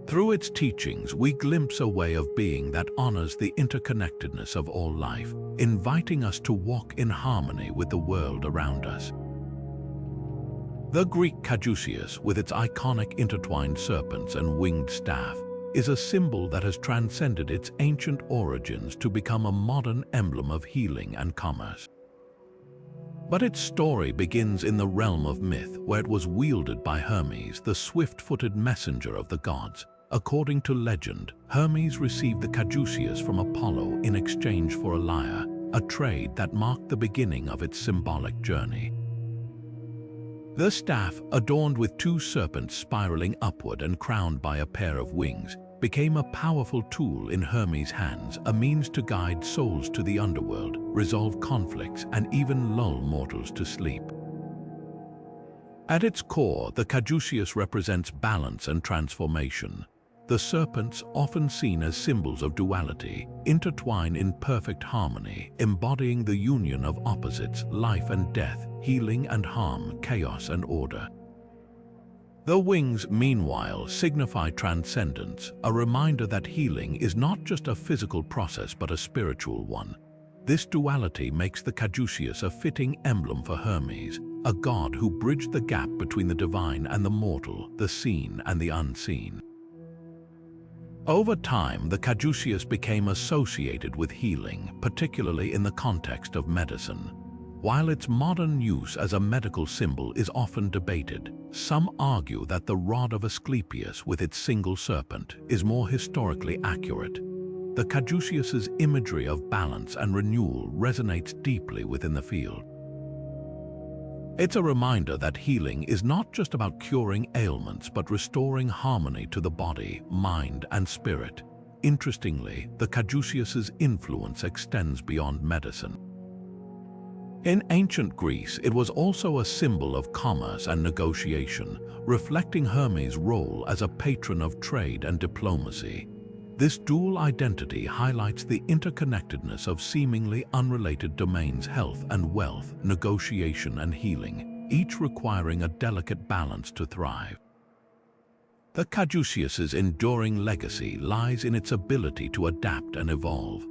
Through its teachings, we glimpse a way of being that honors the interconnectedness of all life, inviting us to walk in harmony with the world around us. The Greek Caduceus, with its iconic intertwined serpents and winged staff, is a symbol that has transcended its ancient origins to become a modern emblem of healing and commerce. But its story begins in the realm of myth, where it was wielded by Hermes, the swift-footed messenger of the gods. According to legend, Hermes received the Caduceus from Apollo in exchange for a lyre, a trade that marked the beginning of its symbolic journey. The staff, adorned with two serpents spiraling upward and crowned by a pair of wings, became a powerful tool in Hermes' hands, a means to guide souls to the underworld, resolve conflicts, and even lull mortals to sleep. At its core, the Caduceus represents balance and transformation. The serpents, often seen as symbols of duality, intertwine in perfect harmony, embodying the union of opposites, life and death, healing and harm, chaos and order. The wings, meanwhile, signify transcendence, a reminder that healing is not just a physical process but a spiritual one. This duality makes the Caduceus a fitting emblem for Hermes, a god who bridged the gap between the divine and the mortal, the seen and the unseen. Over time, the Caduceus became associated with healing, particularly in the context of medicine. While its modern use as a medical symbol is often debated, some argue that the rod of Asclepius with its single serpent is more historically accurate. The Caduceus's imagery of balance and renewal resonates deeply within the field. It's a reminder that healing is not just about curing ailments but restoring harmony to the body, mind, and spirit. Interestingly, the Caduceus's influence extends beyond medicine. In ancient Greece, it was also a symbol of commerce and negotiation, reflecting Hermes' role as a patron of trade and diplomacy. This dual identity highlights the interconnectedness of seemingly unrelated domains: health and wealth, negotiation and healing, each requiring a delicate balance to thrive. The Caduceus's enduring legacy lies in its ability to adapt and evolve.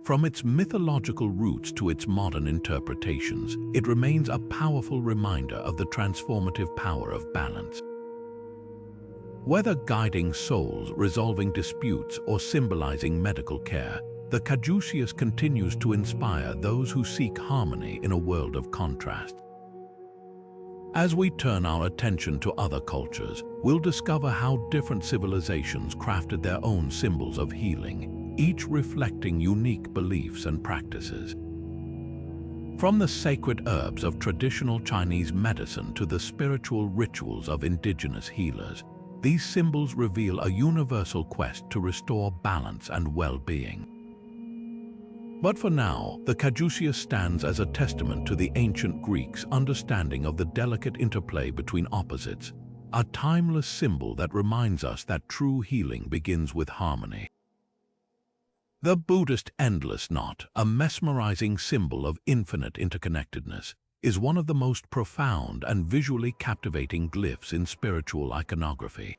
From its mythological roots to its modern interpretations, it remains a powerful reminder of the transformative power of balance. Whether guiding souls, resolving disputes, or symbolizing medical care, the Caduceus continues to inspire those who seek harmony in a world of contrast. As we turn our attention to other cultures, we'll discover how different civilizations crafted their own symbols of healing, each reflecting unique beliefs and practices. From the sacred herbs of traditional Chinese medicine to the spiritual rituals of indigenous healers, these symbols reveal a universal quest to restore balance and well-being. But for now, the Caduceus stands as a testament to the ancient Greeks' understanding of the delicate interplay between opposites, a timeless symbol that reminds us that true healing begins with harmony. The Buddhist endless knot, a mesmerizing symbol of infinite interconnectedness, is one of the most profound and visually captivating glyphs in spiritual iconography.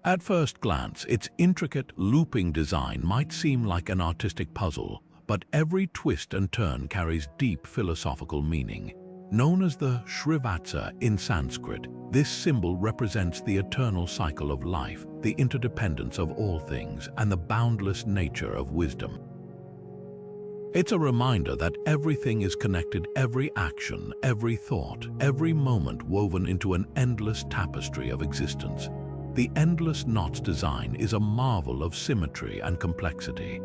At first glance, its intricate, looping design might seem like an artistic puzzle, but every twist and turn carries deep philosophical meaning. Known as the Srivatsa in Sanskrit, this symbol represents the eternal cycle of life, the interdependence of all things, and the boundless nature of wisdom. It's a reminder that everything is connected, every action, every thought, every moment woven into an endless tapestry of existence. The endless knot's design is a marvel of symmetry and complexity.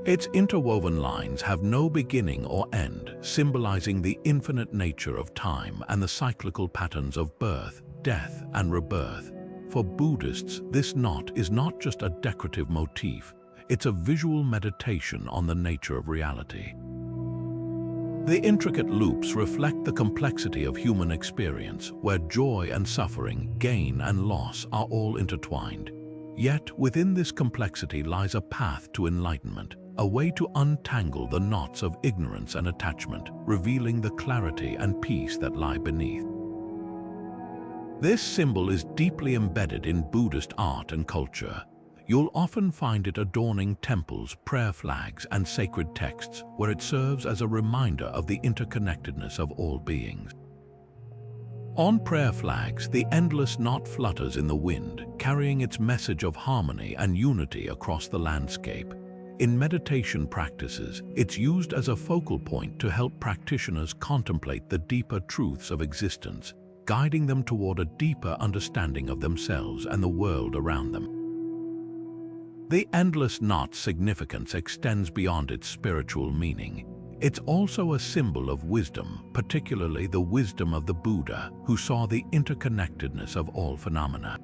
Its interwoven lines have no beginning or end, symbolizing the infinite nature of time and the cyclical patterns of birth, death, and rebirth. For Buddhists, this knot is not just a decorative motif, it's a visual meditation on the nature of reality. The intricate loops reflect the complexity of human experience, where joy and suffering, gain and loss are all intertwined. Yet, within this complexity lies a path to enlightenment, a way to untangle the knots of ignorance and attachment, revealing the clarity and peace that lie beneath. This symbol is deeply embedded in Buddhist art and culture. You'll often find it adorning temples, prayer flags, and sacred texts, where it serves as a reminder of the interconnectedness of all beings. On prayer flags, the endless knot flutters in the wind, carrying its message of harmony and unity across the landscape. In meditation practices, it's used as a focal point to help practitioners contemplate the deeper truths of existence, guiding them toward a deeper understanding of themselves and the world around them. The endless knot's significance extends beyond its spiritual meaning. It's also a symbol of wisdom, particularly the wisdom of the Buddha, who saw the interconnectedness of all phenomena.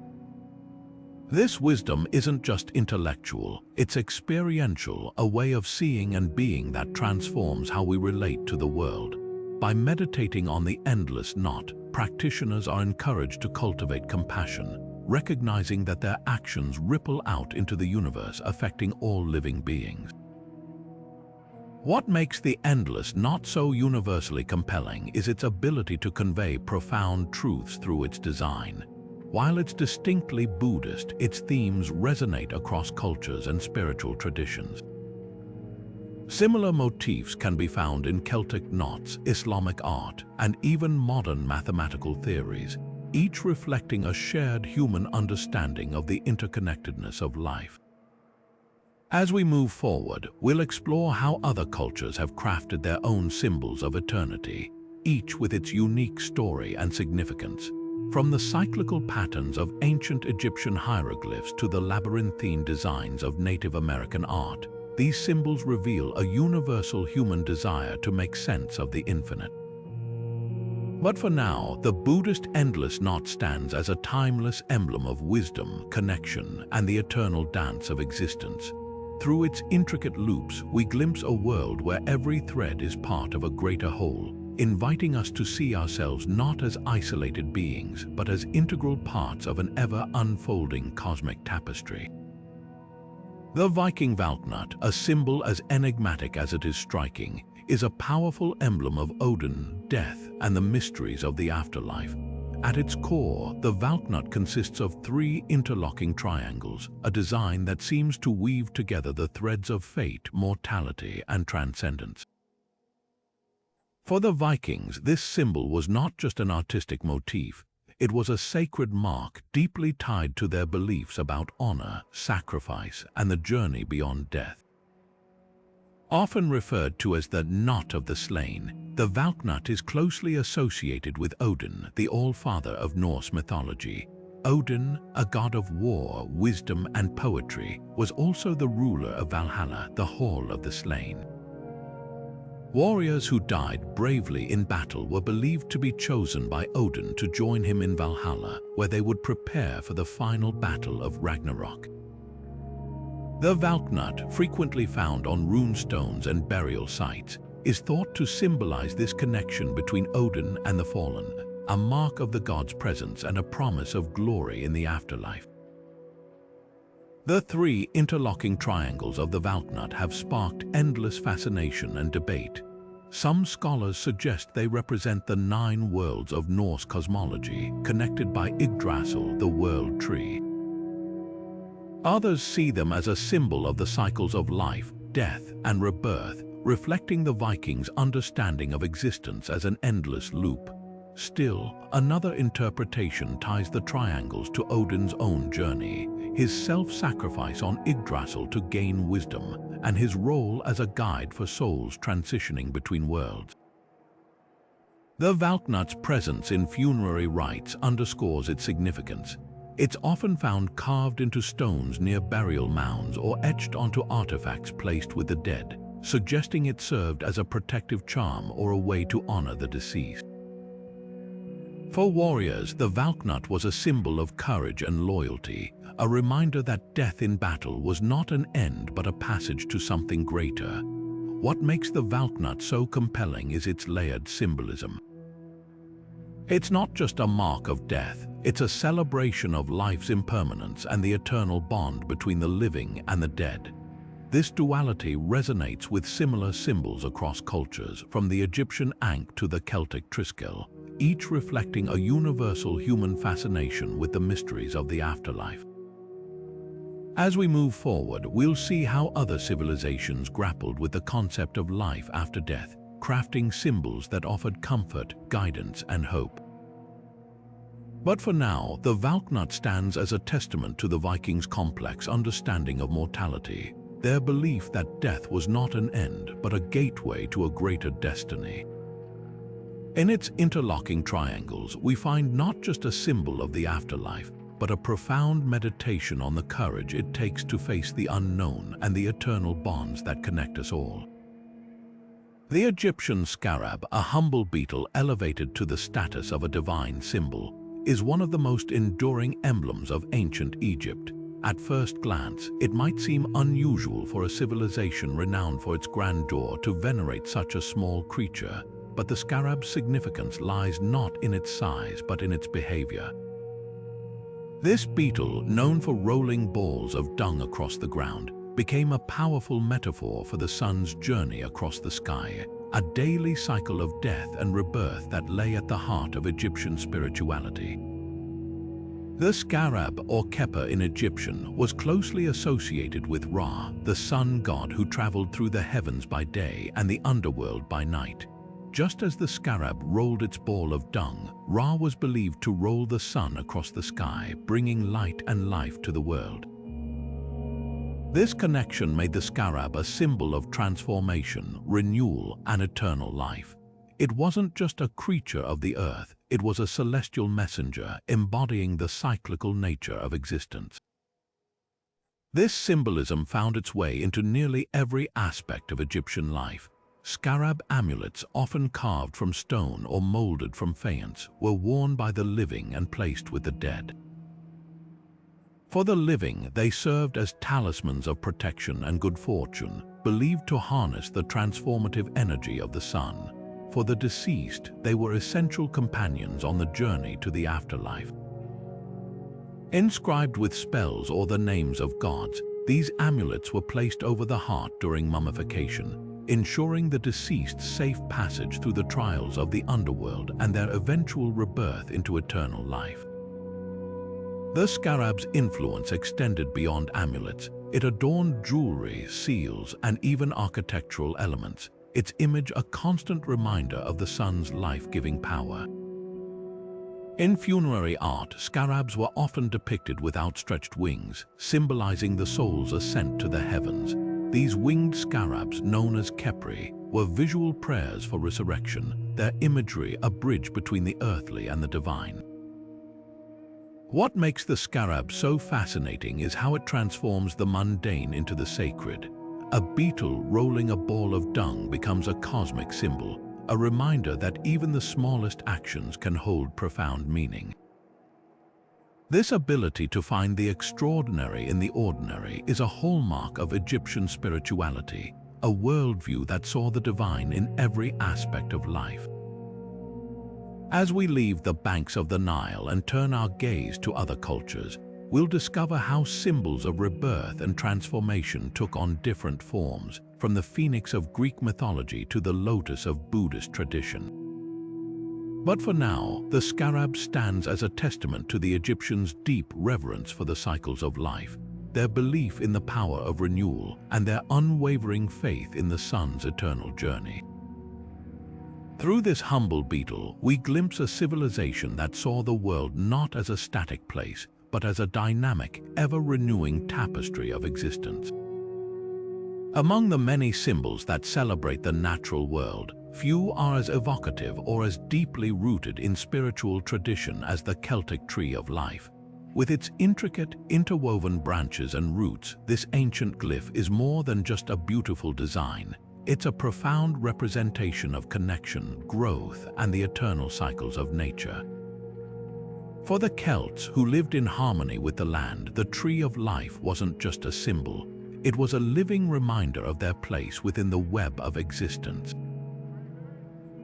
This wisdom isn't just intellectual, it's experiential, a way of seeing and being that transforms how we relate to the world. By meditating on the endless knot, practitioners are encouraged to cultivate compassion, recognizing that their actions ripple out into the universe, affecting all living beings. What makes the endless knot so universally compelling is its ability to convey profound truths through its design. While it's distinctly Buddhist, its themes resonate across cultures and spiritual traditions. Similar motifs can be found in Celtic knots, Islamic art, and even modern mathematical theories, each reflecting a shared human understanding of the interconnectedness of life. As we move forward, we'll explore how other cultures have crafted their own symbols of eternity, each with its unique story and significance. From the cyclical patterns of ancient Egyptian hieroglyphs to the labyrinthine designs of Native American art, these symbols reveal a universal human desire to make sense of the infinite. But for now, the Buddhist endless knot stands as a timeless emblem of wisdom, connection, and the eternal dance of existence. Through its intricate loops, we glimpse a world where every thread is part of a greater whole, inviting us to see ourselves not as isolated beings, but as integral parts of an ever-unfolding cosmic tapestry. The Viking Valknut, a symbol as enigmatic as it is striking, is a powerful emblem of Odin, death, and the mysteries of the afterlife. At its core, the Valknut consists of 3 interlocking triangles, a design that seems to weave together the threads of fate, mortality, and transcendence. For the Vikings, this symbol was not just an artistic motif, it was a sacred mark deeply tied to their beliefs about honor, sacrifice, and the journey beyond death. Often referred to as the Knot of the Slain, the Valknut is closely associated with Odin, the All-Father of Norse mythology. Odin, a god of war, wisdom, and poetry, was also the ruler of Valhalla, the Hall of the Slain. Warriors who died bravely in battle were believed to be chosen by Odin to join him in Valhalla, where they would prepare for the final battle of Ragnarok. The Valknut, frequently found on rune stones and burial sites, is thought to symbolize this connection between Odin and the fallen, a mark of the god's presence and a promise of glory in the afterlife. The 3 interlocking triangles of the Valknut have sparked endless fascination and debate. Some scholars suggest they represent the 9 worlds of Norse cosmology, connected by Yggdrasil, the world tree. Others see them as a symbol of the cycles of life, death, and rebirth, reflecting the Vikings' understanding of existence as an endless loop. Still, another interpretation ties the triangles to Odin's own journey, his self-sacrifice on Yggdrasil to gain wisdom, and his role as a guide for souls transitioning between worlds. The Valknut's presence in funerary rites underscores its significance. It's often found carved into stones near burial mounds or etched onto artifacts placed with the dead, suggesting it served as a protective charm or a way to honor the deceased. For warriors, the Valknut was a symbol of courage and loyalty, a reminder that death in battle was not an end but a passage to something greater. What makes the Valknut so compelling is its layered symbolism. It's not just a mark of death, it's a celebration of life's impermanence and the eternal bond between the living and the dead. This duality resonates with similar symbols across cultures, from the Egyptian Ankh to the Celtic Triskel, each reflecting a universal human fascination with the mysteries of the afterlife. As we move forward, we'll see how other civilizations grappled with the concept of life after death, crafting symbols that offered comfort, guidance, and hope. But for now, the Valknut stands as a testament to the Vikings' complex understanding of mortality, their belief that death was not an end, but a gateway to a greater destiny. In its interlocking triangles, we find not just a symbol of the afterlife, but a profound meditation on the courage it takes to face the unknown and the eternal bonds that connect us all. The Egyptian scarab, a humble beetle elevated to the status of a divine symbol, is one of the most enduring emblems of ancient Egypt. At first glance, it might seem unusual for a civilization renowned for its grandeur to venerate such a small creature, but the scarab's significance lies not in its size but in its behavior. This beetle, known for rolling balls of dung across the ground, became a powerful metaphor for the sun's journey across the sky, a daily cycle of death and rebirth that lay at the heart of Egyptian spirituality. The scarab, or Kepa in Egyptian, was closely associated with Ra, the sun god who traveled through the heavens by day and the underworld by night. Just as the scarab rolled its ball of dung, Ra was believed to roll the sun across the sky, bringing light and life to the world. This connection made the scarab a symbol of transformation, renewal, and eternal life. It wasn't just a creature of the earth, it was a celestial messenger embodying the cyclical nature of existence. This symbolism found its way into nearly every aspect of Egyptian life. Scarab amulets, often carved from stone or molded from faience, were worn by the living and placed with the dead. For the living, they served as talismans of protection and good fortune, believed to harness the transformative energy of the sun. For the deceased, they were essential companions on the journey to the afterlife. Inscribed with spells or the names of gods, these amulets were placed over the heart during mummification, ensuring the deceased's safe passage through the trials of the underworld and their eventual rebirth into eternal life. The scarab's influence extended beyond amulets. It adorned jewelry, seals, and even architectural elements, its image a constant reminder of the sun's life-giving power. In funerary art, scarabs were often depicted with outstretched wings, symbolizing the soul's ascent to the heavens. These winged scarabs, known as kepri, were visual prayers for resurrection, their imagery a bridge between the earthly and the divine. What makes the scarab so fascinating is how it transforms the mundane into the sacred. A beetle rolling a ball of dung becomes a cosmic symbol, a reminder that even the smallest actions can hold profound meaning. This ability to find the extraordinary in the ordinary is a hallmark of Egyptian spirituality, a worldview that saw the divine in every aspect of life. As we leave the banks of the Nile and turn our gaze to other cultures, we'll discover how symbols of rebirth and transformation took on different forms, from the phoenix of Greek mythology to the lotus of Buddhist tradition. But for now, the scarab stands as a testament to the Egyptians' deep reverence for the cycles of life, their belief in the power of renewal, and their unwavering faith in the sun's eternal journey. Through this humble beetle, we glimpse a civilization that saw the world not as a static place, but as a dynamic, ever-renewing tapestry of existence. Among the many symbols that celebrate the natural world, few are as evocative or as deeply rooted in spiritual tradition as the Celtic tree of life. With its intricate, interwoven branches and roots, this ancient glyph is more than just a beautiful design. It's a profound representation of connection, growth, and the eternal cycles of nature. For the Celts, who lived in harmony with the land, the tree of life wasn't just a symbol. It was a living reminder of their place within the web of existence.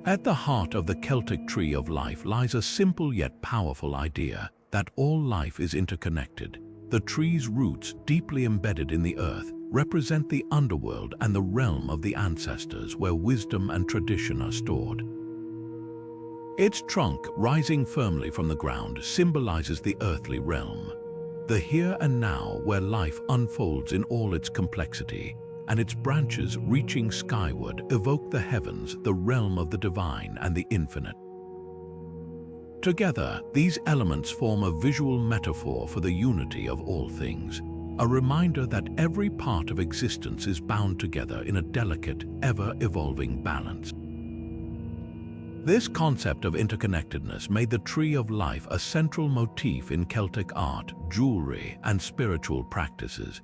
At the heart of the Celtic tree of life lies a simple yet powerful idea that all life is interconnected. The tree's roots, deeply embedded in the earth, represent the underworld and the realm of the ancestors where wisdom and tradition are stored. Its trunk, rising firmly from the ground, symbolizes the earthly realm, the here and now where life unfolds in all its complexity, and its branches, reaching skyward, evoke the heavens, the realm of the divine and the infinite. Together, these elements form a visual metaphor for the unity of all things, a reminder that every part of existence is bound together in a delicate, ever-evolving balance. This concept of interconnectedness made the tree of life a central motif in Celtic art, jewelry, and spiritual practices.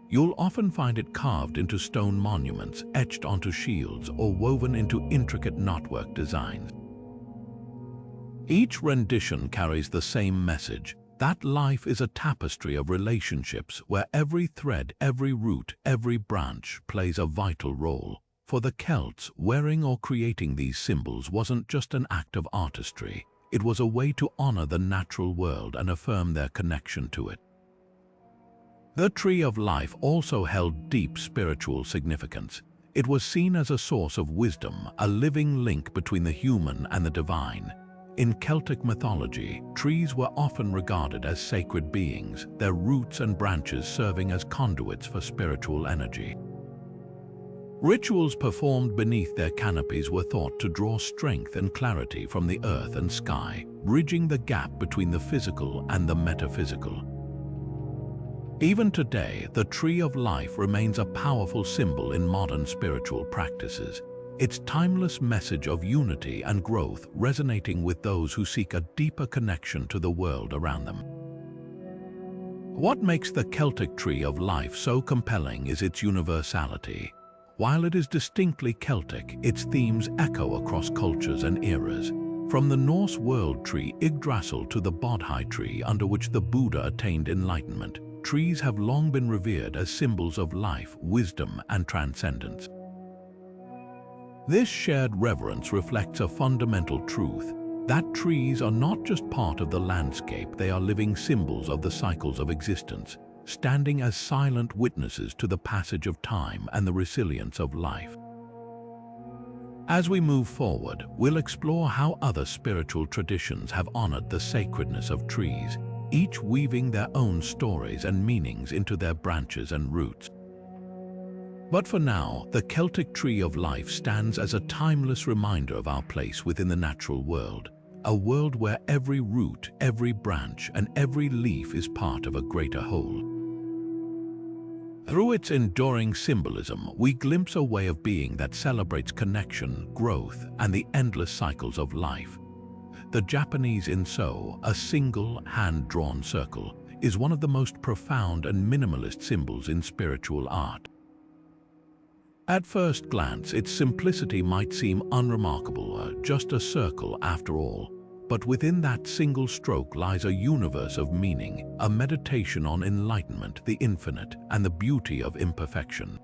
You'll often find it carved into stone monuments, etched onto shields, or woven into intricate knotwork designs. Each rendition carries the same message, that life is a tapestry of relationships where every thread, every root, every branch plays a vital role. For the Celts, wearing or creating these symbols wasn't just an act of artistry. It was a way to honor the natural world and affirm their connection to it. The tree of life also held deep spiritual significance. It was seen as a source of wisdom, a living link between the human and the divine. In Celtic mythology, trees were often regarded as sacred beings, their roots and branches serving as conduits for spiritual energy. Rituals performed beneath their canopies were thought to draw strength and clarity from the earth and sky, bridging the gap between the physical and the metaphysical. Even today, the tree of life remains a powerful symbol in modern spiritual practices, its timeless message of unity and growth resonating with those who seek a deeper connection to the world around them. What makes the Celtic tree of life so compelling is its universality. While it is distinctly Celtic, its themes echo across cultures and eras. From the Norse world tree Yggdrasil to the Bodhi tree under which the Buddha attained enlightenment, trees have long been revered as symbols of life, wisdom, and transcendence. This shared reverence reflects a fundamental truth, that trees are not just part of the landscape, they are living symbols of the cycles of existence, standing as silent witnesses to the passage of time and the resilience of life. As we move forward, we'll explore how other spiritual traditions have honored the sacredness of trees, each weaving their own stories and meanings into their branches and roots. But for now, the Celtic tree of life stands as a timeless reminder of our place within the natural world, a world where every root, every branch, and every leaf is part of a greater whole. Through its enduring symbolism, we glimpse a way of being that celebrates connection, growth, and the endless cycles of life. The Japanese Inso, a single, hand-drawn circle, is one of the most profound and minimalist symbols in spiritual art. At first glance, its simplicity might seem unremarkable, just a circle after all. But within that single stroke lies a universe of meaning, a meditation on enlightenment, the infinite, and the beauty of imperfection.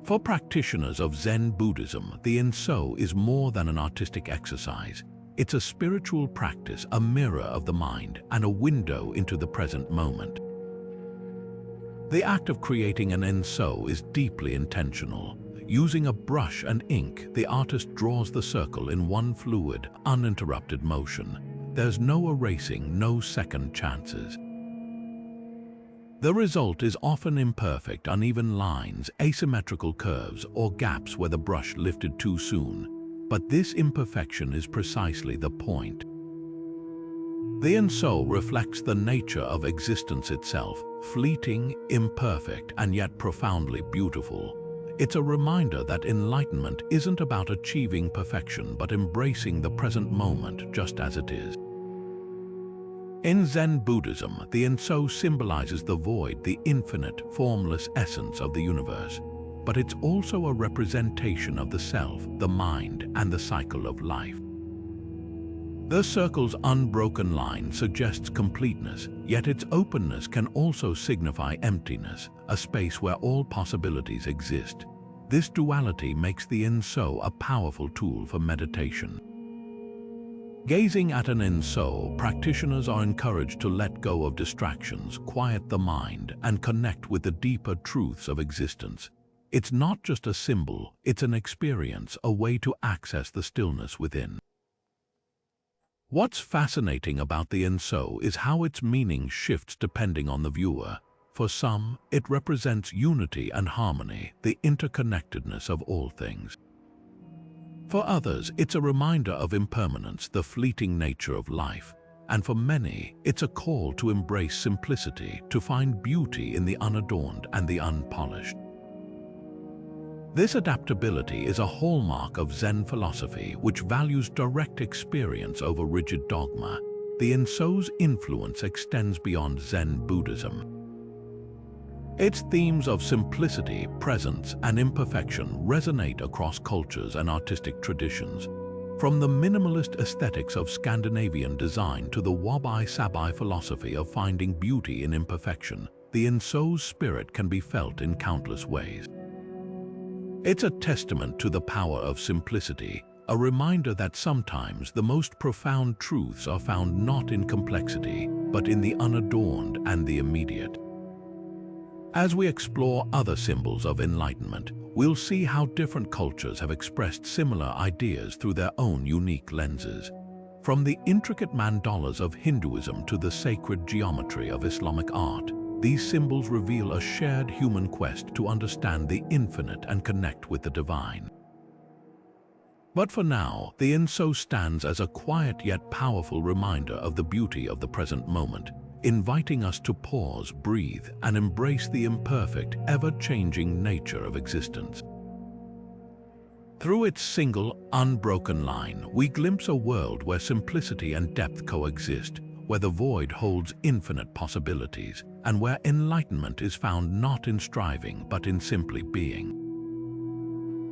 For practitioners of Zen Buddhism, the Inso is more than an artistic exercise. It's a spiritual practice, a mirror of the mind, and a window into the present moment. The act of creating an Inso is deeply intentional. Using a brush and ink, the artist draws the circle in one fluid, uninterrupted motion. There's no erasing, no second chances. The result is often imperfect, uneven lines, asymmetrical curves, or gaps where the brush lifted too soon. But this imperfection is precisely the point. The Inso reflects the nature of existence itself, fleeting, imperfect, and yet profoundly beautiful. It's a reminder that enlightenment isn't about achieving perfection, but embracing the present moment just as it is. In Zen Buddhism, the Inso symbolizes the void, the infinite, formless essence of the universe. But it's also a representation of the self, the mind, and the cycle of life. The circle's unbroken line suggests completeness, yet its openness can also signify emptiness, a space where all possibilities exist. This duality makes the Inso a powerful tool for meditation. Gazing at an Inso, practitioners are encouraged to let go of distractions, quiet the mind, and connect with the deeper truths of existence. It's not just a symbol, it's an experience, a way to access the stillness within. What's fascinating about the Inso is how its meaning shifts depending on the viewer. For some, it represents unity and harmony, the interconnectedness of all things. For others, it's a reminder of impermanence, the fleeting nature of life. And for many, it's a call to embrace simplicity, to find beauty in the unadorned and the unpolished. This adaptability is a hallmark of Zen philosophy, which values direct experience over rigid dogma. The Inso's influence extends beyond Zen Buddhism. Its themes of simplicity, presence, and imperfection resonate across cultures and artistic traditions. From the minimalist aesthetics of Scandinavian design to the wabi-sabi philosophy of finding beauty in imperfection, the Inso's spirit can be felt in countless ways. It's a testament to the power of simplicity, a reminder that sometimes the most profound truths are found not in complexity, but in the unadorned and the immediate. As we explore other symbols of enlightenment, we'll see how different cultures have expressed similar ideas through their own unique lenses. From the intricate mandalas of Hinduism to the sacred geometry of Islamic art, these symbols reveal a shared human quest to understand the infinite and connect with the divine. But for now, the Inso stands as a quiet yet powerful reminder of the beauty of the present moment, inviting us to pause, breathe, and embrace the imperfect, ever-changing nature of existence. Through its single, unbroken line, we glimpse a world where simplicity and depth coexist, where the void holds infinite possibilities, and where enlightenment is found not in striving but in simply being.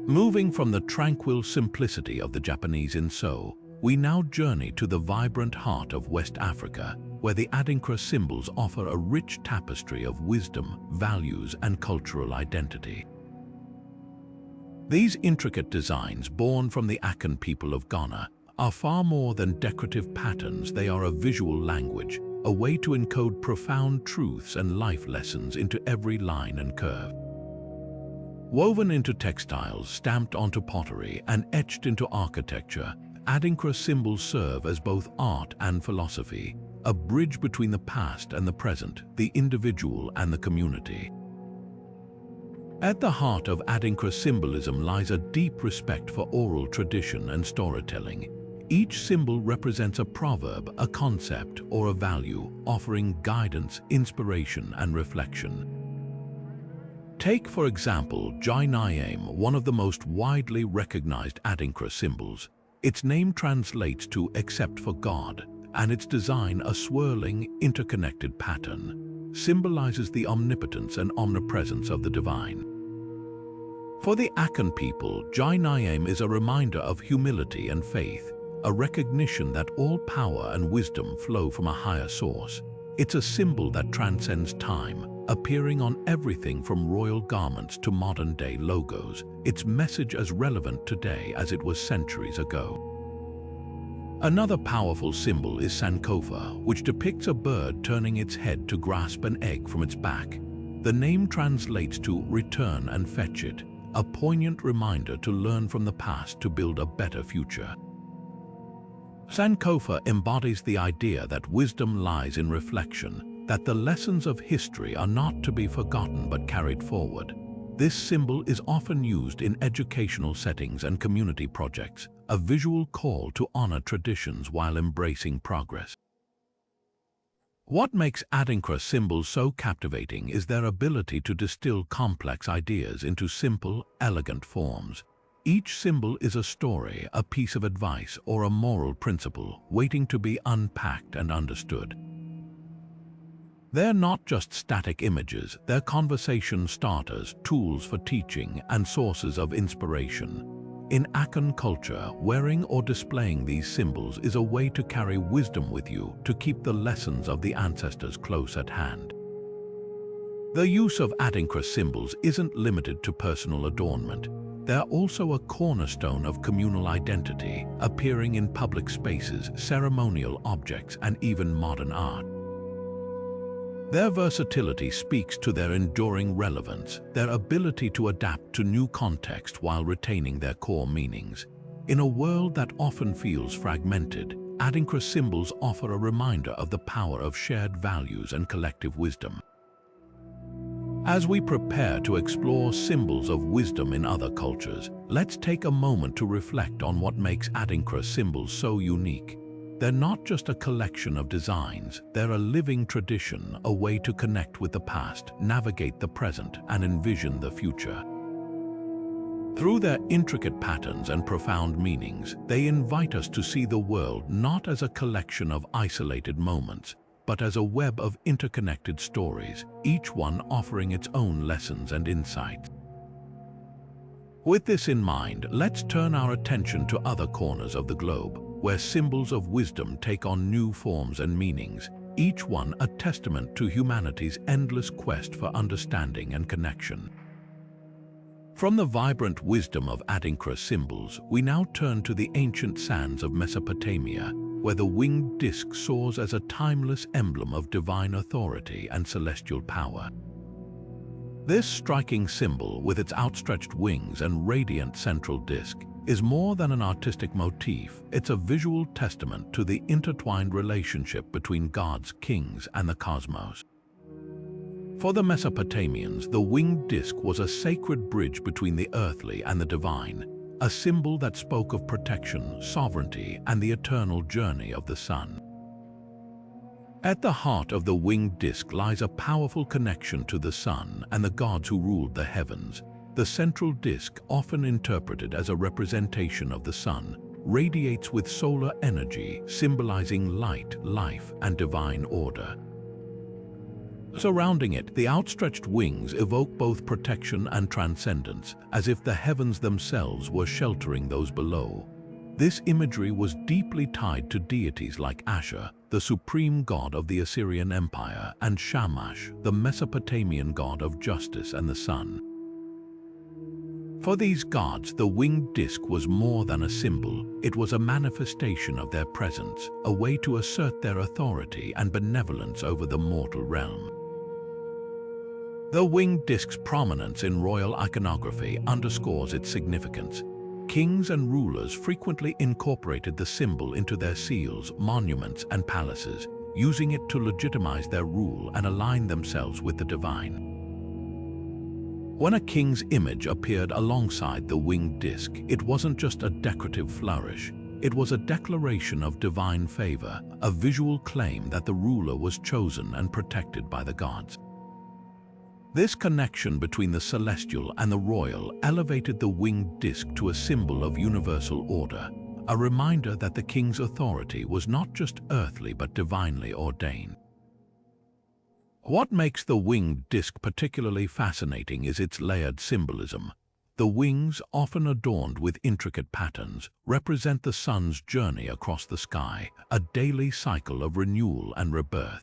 Moving from the tranquil simplicity of the Japanese Inso, we now journey to the vibrant heart of West Africa, where the Adinkra symbols offer a rich tapestry of wisdom, values, and cultural identity. These intricate designs, born from the Akan people of Ghana, are far more than decorative patterns. They are a visual language, a way to encode profound truths and life lessons into every line and curve. Woven into textiles, stamped onto pottery, and etched into architecture, Adinkra symbols serve as both art and philosophy, a bridge between the past and the present, the individual and the community. At the heart of Adinkra symbolism lies a deep respect for oral tradition and storytelling. Each symbol represents a proverb, a concept, or a value, offering guidance, inspiration, and reflection. Take, for example, Jai Nyame, one of the most widely recognized Adinkra symbols. Its name translates to "except for God," and its design, a swirling, interconnected pattern, symbolizes the omnipotence and omnipresence of the divine. For the Akan people, Jai Nyame is a reminder of humility and faith, a recognition that all power and wisdom flow from a higher source. It's a symbol that transcends time, appearing on everything from royal garments to modern-day logos, its message as relevant today as it was centuries ago. Another powerful symbol is Sankofa, which depicts a bird turning its head to grasp an egg from its back. The name translates to "return and fetch it," a poignant reminder to learn from the past to build a better future. Sankofa embodies the idea that wisdom lies in reflection, that the lessons of history are not to be forgotten but carried forward. This symbol is often used in educational settings and community projects, a visual call to honor traditions while embracing progress. What makes Adinkra symbols so captivating is their ability to distill complex ideas into simple, elegant forms. Each symbol is a story, a piece of advice, or a moral principle waiting to be unpacked and understood. They're not just static images, they're conversation starters, tools for teaching, and sources of inspiration. In Akan culture, wearing or displaying these symbols is a way to carry wisdom with you, to keep the lessons of the ancestors close at hand. The use of Adinkra symbols isn't limited to personal adornment. They're also a cornerstone of communal identity, appearing in public spaces, ceremonial objects, and even modern art. Their versatility speaks to their enduring relevance, their ability to adapt to new contexts while retaining their core meanings. In a world that often feels fragmented, Adinkra symbols offer a reminder of the power of shared values and collective wisdom. As we prepare to explore symbols of wisdom in other cultures, let's take a moment to reflect on what makes Adinkra symbols so unique. They're not just a collection of designs, they're a living tradition, a way to connect with the past, navigate the present, and envision the future. Through their intricate patterns and profound meanings, they invite us to see the world not as a collection of isolated moments, but as a web of interconnected stories, each one offering its own lessons and insights. With this in mind, let's turn our attention to other corners of the globe, where symbols of wisdom take on new forms and meanings, each one a testament to humanity's endless quest for understanding and connection. From the vibrant wisdom of Adinkra symbols, we now turn to the ancient sands of Mesopotamia, where the winged disc soars as a timeless emblem of divine authority and celestial power. This striking symbol, with its outstretched wings and radiant central disc, is more than an artistic motif. It's a visual testament to the intertwined relationship between gods, kings, and the cosmos. For the Mesopotamians, the winged disc was a sacred bridge between the earthly and the divine, a symbol that spoke of protection, sovereignty, and the eternal journey of the sun. At the heart of the winged disc lies a powerful connection to the sun and the gods who ruled the heavens. The central disc, often interpreted as a representation of the sun, radiates with solar energy, symbolizing light, life, and divine order. Surrounding it, the outstretched wings evoke both protection and transcendence, as if the heavens themselves were sheltering those below. This imagery was deeply tied to deities like Ashur, the supreme god of the Assyrian Empire, and Shamash, the Mesopotamian god of justice and the sun. For these gods, the winged disc was more than a symbol. It was a manifestation of their presence, a way to assert their authority and benevolence over the mortal realm. The winged disk's prominence in royal iconography underscores its significance. Kings and rulers frequently incorporated the symbol into their seals, monuments, and palaces, using it to legitimize their rule and align themselves with the divine. When a king's image appeared alongside the winged disk, it wasn't just a decorative flourish. It was a declaration of divine favor, a visual claim that the ruler was chosen and protected by the gods. This connection between the celestial and the royal elevated the winged disk to a symbol of universal order, a reminder that the king's authority was not just earthly but divinely ordained. What makes the winged disk particularly fascinating is its layered symbolism. The wings, often adorned with intricate patterns, represent the sun's journey across the sky, a daily cycle of renewal and rebirth.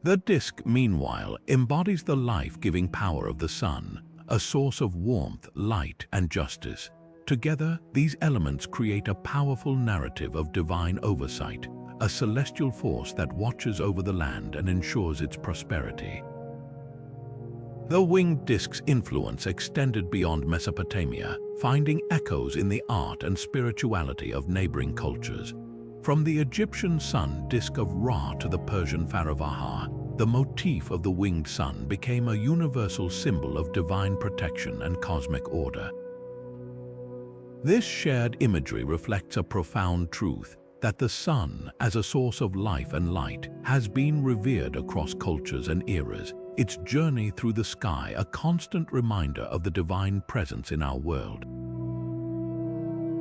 The disk, meanwhile, embodies the life-giving power of the sun, a source of warmth, light, and justice. Together, these elements create a powerful narrative of divine oversight, a celestial force that watches over the land and ensures its prosperity. The winged disk's influence extended beyond Mesopotamia, finding echoes in the art and spirituality of neighboring cultures. From the Egyptian sun disk of Ra to the Persian Faravaha, the motif of the winged sun became a universal symbol of divine protection and cosmic order. This shared imagery reflects a profound truth, that the sun, as a source of life and light, has been revered across cultures and eras, its journey through the sky a constant reminder of the divine presence in our world.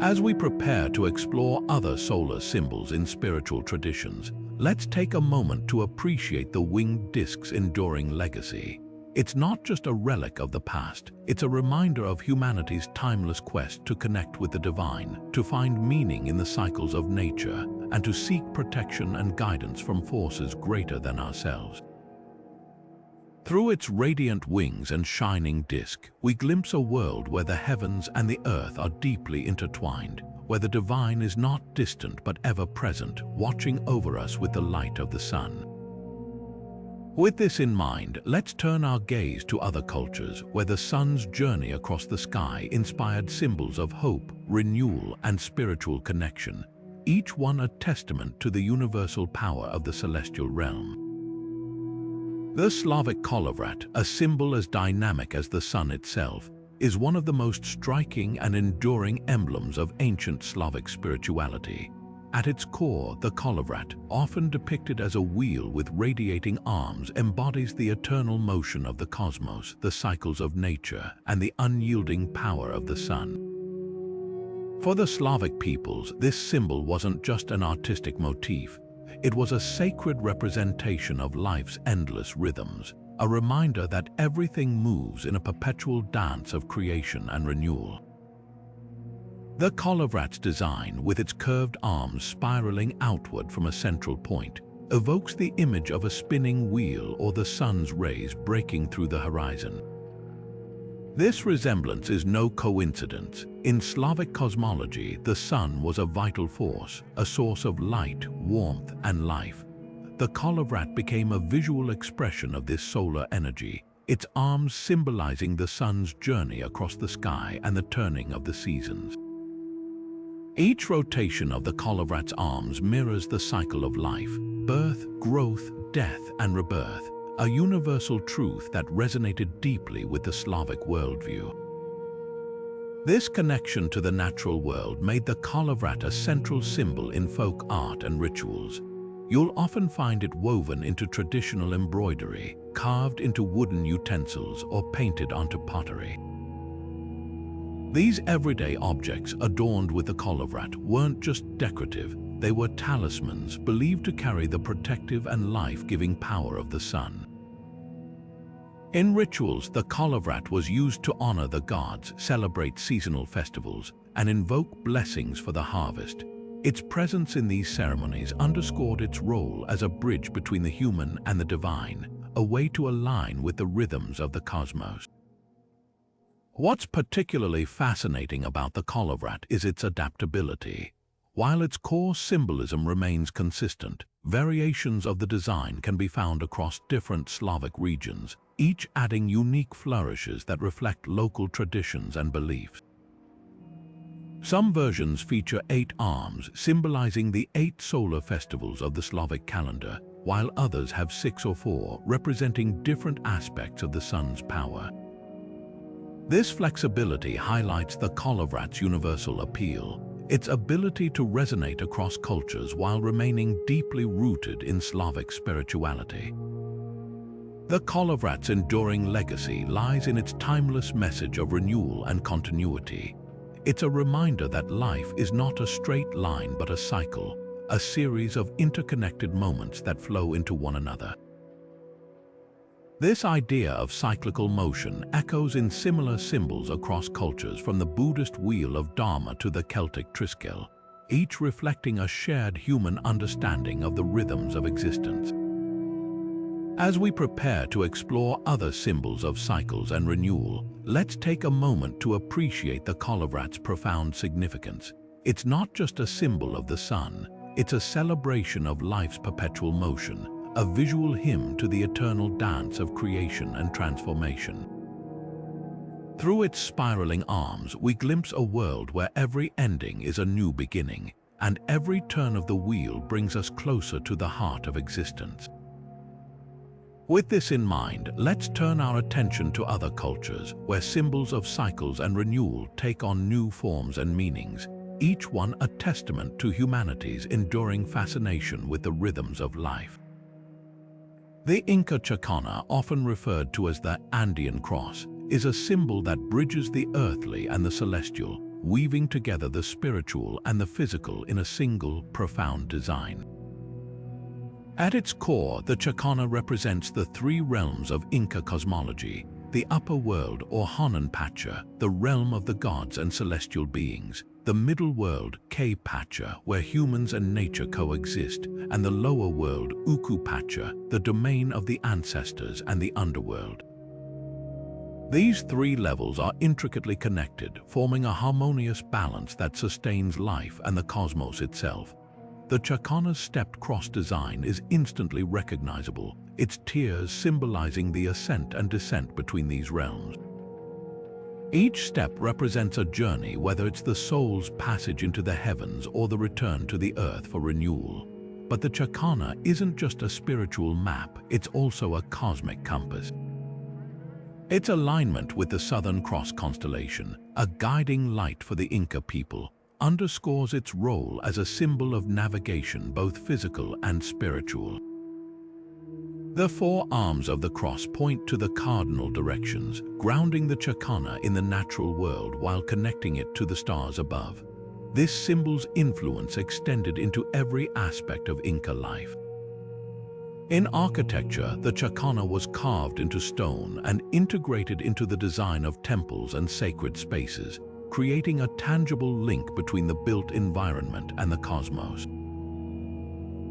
As we prepare to explore other solar symbols in spiritual traditions, let's take a moment to appreciate the winged disk's enduring legacy. It's not just a relic of the past, it's a reminder of humanity's timeless quest to connect with the divine, to find meaning in the cycles of nature, and to seek protection and guidance from forces greater than ourselves. Through its radiant wings and shining disk, we glimpse a world where the heavens and the earth are deeply intertwined, where the divine is not distant but ever present, watching over us with the light of the sun. With this in mind, let's turn our gaze to other cultures where the sun's journey across the sky inspired symbols of hope, renewal, and spiritual connection, each one a testament to the universal power of the celestial realm. The Slavic Colovrat, a symbol as dynamic as the sun itself, is one of the most striking and enduring emblems of ancient Slavic spirituality. At its core, the Colovrat, often depicted as a wheel with radiating arms, embodies the eternal motion of the cosmos, the cycles of nature, and the unyielding power of the sun. For the Slavic peoples, this symbol wasn't just an artistic motif. It was a sacred representation of life's endless rhythms, a reminder that everything moves in a perpetual dance of creation and renewal. The Colovrat's design, with its curved arms spiraling outward from a central point, evokes the image of a spinning wheel or the sun's rays breaking through the horizon. This resemblance is no coincidence. In Slavic cosmology, the sun was a vital force, a source of light, warmth, and life. The Colovrat became a visual expression of this solar energy, its arms symbolizing the sun's journey across the sky and the turning of the seasons. Each rotation of the Colovrat's arms mirrors the cycle of life, birth, growth, death, and rebirth, a universal truth that resonated deeply with the Slavic worldview. This connection to the natural world made the Colovrat a central symbol in folk art and rituals. You'll often find it woven into traditional embroidery, carved into wooden utensils, or painted onto pottery. These everyday objects adorned with the Colovrat weren't just decorative, they were talismans believed to carry the protective and life-giving power of the sun. In rituals, the Colovrat was used to honor the gods, celebrate seasonal festivals, and invoke blessings for the harvest. Its presence in these ceremonies underscored its role as a bridge between the human and the divine, a way to align with the rhythms of the cosmos. What's particularly fascinating about the Colovrat is its adaptability. While its core symbolism remains consistent, variations of the design can be found across different Slavic regions, each adding unique flourishes that reflect local traditions and beliefs. Some versions feature 8 arms, symbolizing the 8 solar festivals of the Slavic calendar, while others have 6 or 4, representing different aspects of the sun's power. This flexibility highlights the Colovrat's universal appeal, its ability to resonate across cultures while remaining deeply rooted in Slavic spirituality. The Colovrat's enduring legacy lies in its timeless message of renewal and continuity. It's a reminder that life is not a straight line but a cycle, a series of interconnected moments that flow into one another. This idea of cyclical motion echoes in similar symbols across cultures, from the Buddhist wheel of Dharma to the Celtic triskel, each reflecting a shared human understanding of the rhythms of existence. As we prepare to explore other symbols of cycles and renewal, let's take a moment to appreciate the Colovrat's profound significance. It's not just a symbol of the sun, it's a celebration of life's perpetual motion, a visual hymn to the eternal dance of creation and transformation. Through its spiraling arms, we glimpse a world where every ending is a new beginning, and every turn of the wheel brings us closer to the heart of existence. With this in mind, let's turn our attention to other cultures, where symbols of cycles and renewal take on new forms and meanings, each one a testament to humanity's enduring fascination with the rhythms of life. The Inca Chacana, often referred to as the Andean cross, is a symbol that bridges the earthly and the celestial, weaving together the spiritual and the physical in a single, profound design. At its core, the Chacana represents the 3 realms of Inca cosmology: the upper world or Hanan Pacha, the realm of the gods and celestial beings; the middle world, K Pacha, where humans and nature coexist; and the lower world, Uku Pacha, the domain of the ancestors and the underworld. These 3 levels are intricately connected, forming a harmonious balance that sustains life and the cosmos itself. The Chacana's stepped cross design is instantly recognizable, its tiers symbolizing the ascent and descent between these realms. Each step represents a journey, whether it's the soul's passage into the heavens or the return to the earth for renewal. But the Chacana isn't just a spiritual map, it's also a cosmic compass. Its alignment with the Southern Cross constellation, a guiding light for the Inca people, underscores its role as a symbol of navigation, both physical and spiritual. The 4 arms of the cross point to the cardinal directions, grounding the Chacana in the natural world while connecting it to the stars above. This symbol's influence extended into every aspect of Inca life. In architecture, the Chacana was carved into stone and integrated into the design of temples and sacred spaces, creating a tangible link between the built environment and the cosmos.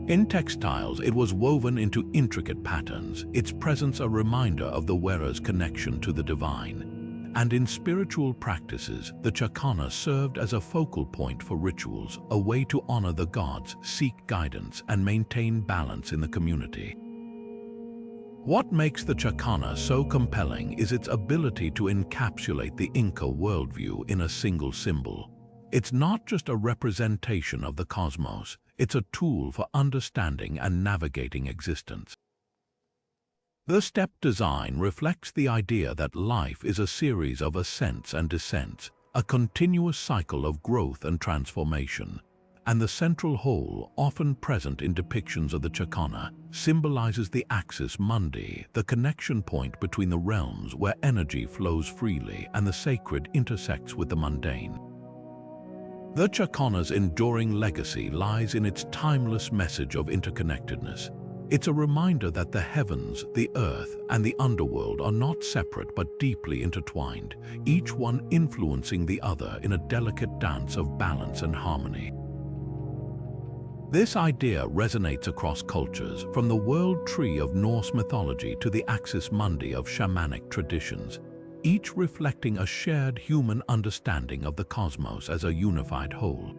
In textiles, it was woven into intricate patterns, its presence a reminder of the wearer's connection to the divine. And in spiritual practices, the Chacana served as a focal point for rituals, a way to honor the gods, seek guidance, and maintain balance in the community. What makes the Chacana so compelling is its ability to encapsulate the Inca worldview in a single symbol. It's not just a representation of the cosmos, it's a tool for understanding and navigating existence. The step design reflects the idea that life is a series of ascents and descents, a continuous cycle of growth and transformation. And the central whole, often present in depictions of the Chacana, symbolizes the axis mundi, the connection point between the realms where energy flows freely and the sacred intersects with the mundane. The Chacana's enduring legacy lies in its timeless message of interconnectedness. It's a reminder that the heavens, the earth, and the underworld are not separate but deeply intertwined, each one influencing the other in a delicate dance of balance and harmony. This idea resonates across cultures, from the world tree of Norse mythology to the axis mundi of shamanic traditions, each reflecting a shared human understanding of the cosmos as a unified whole.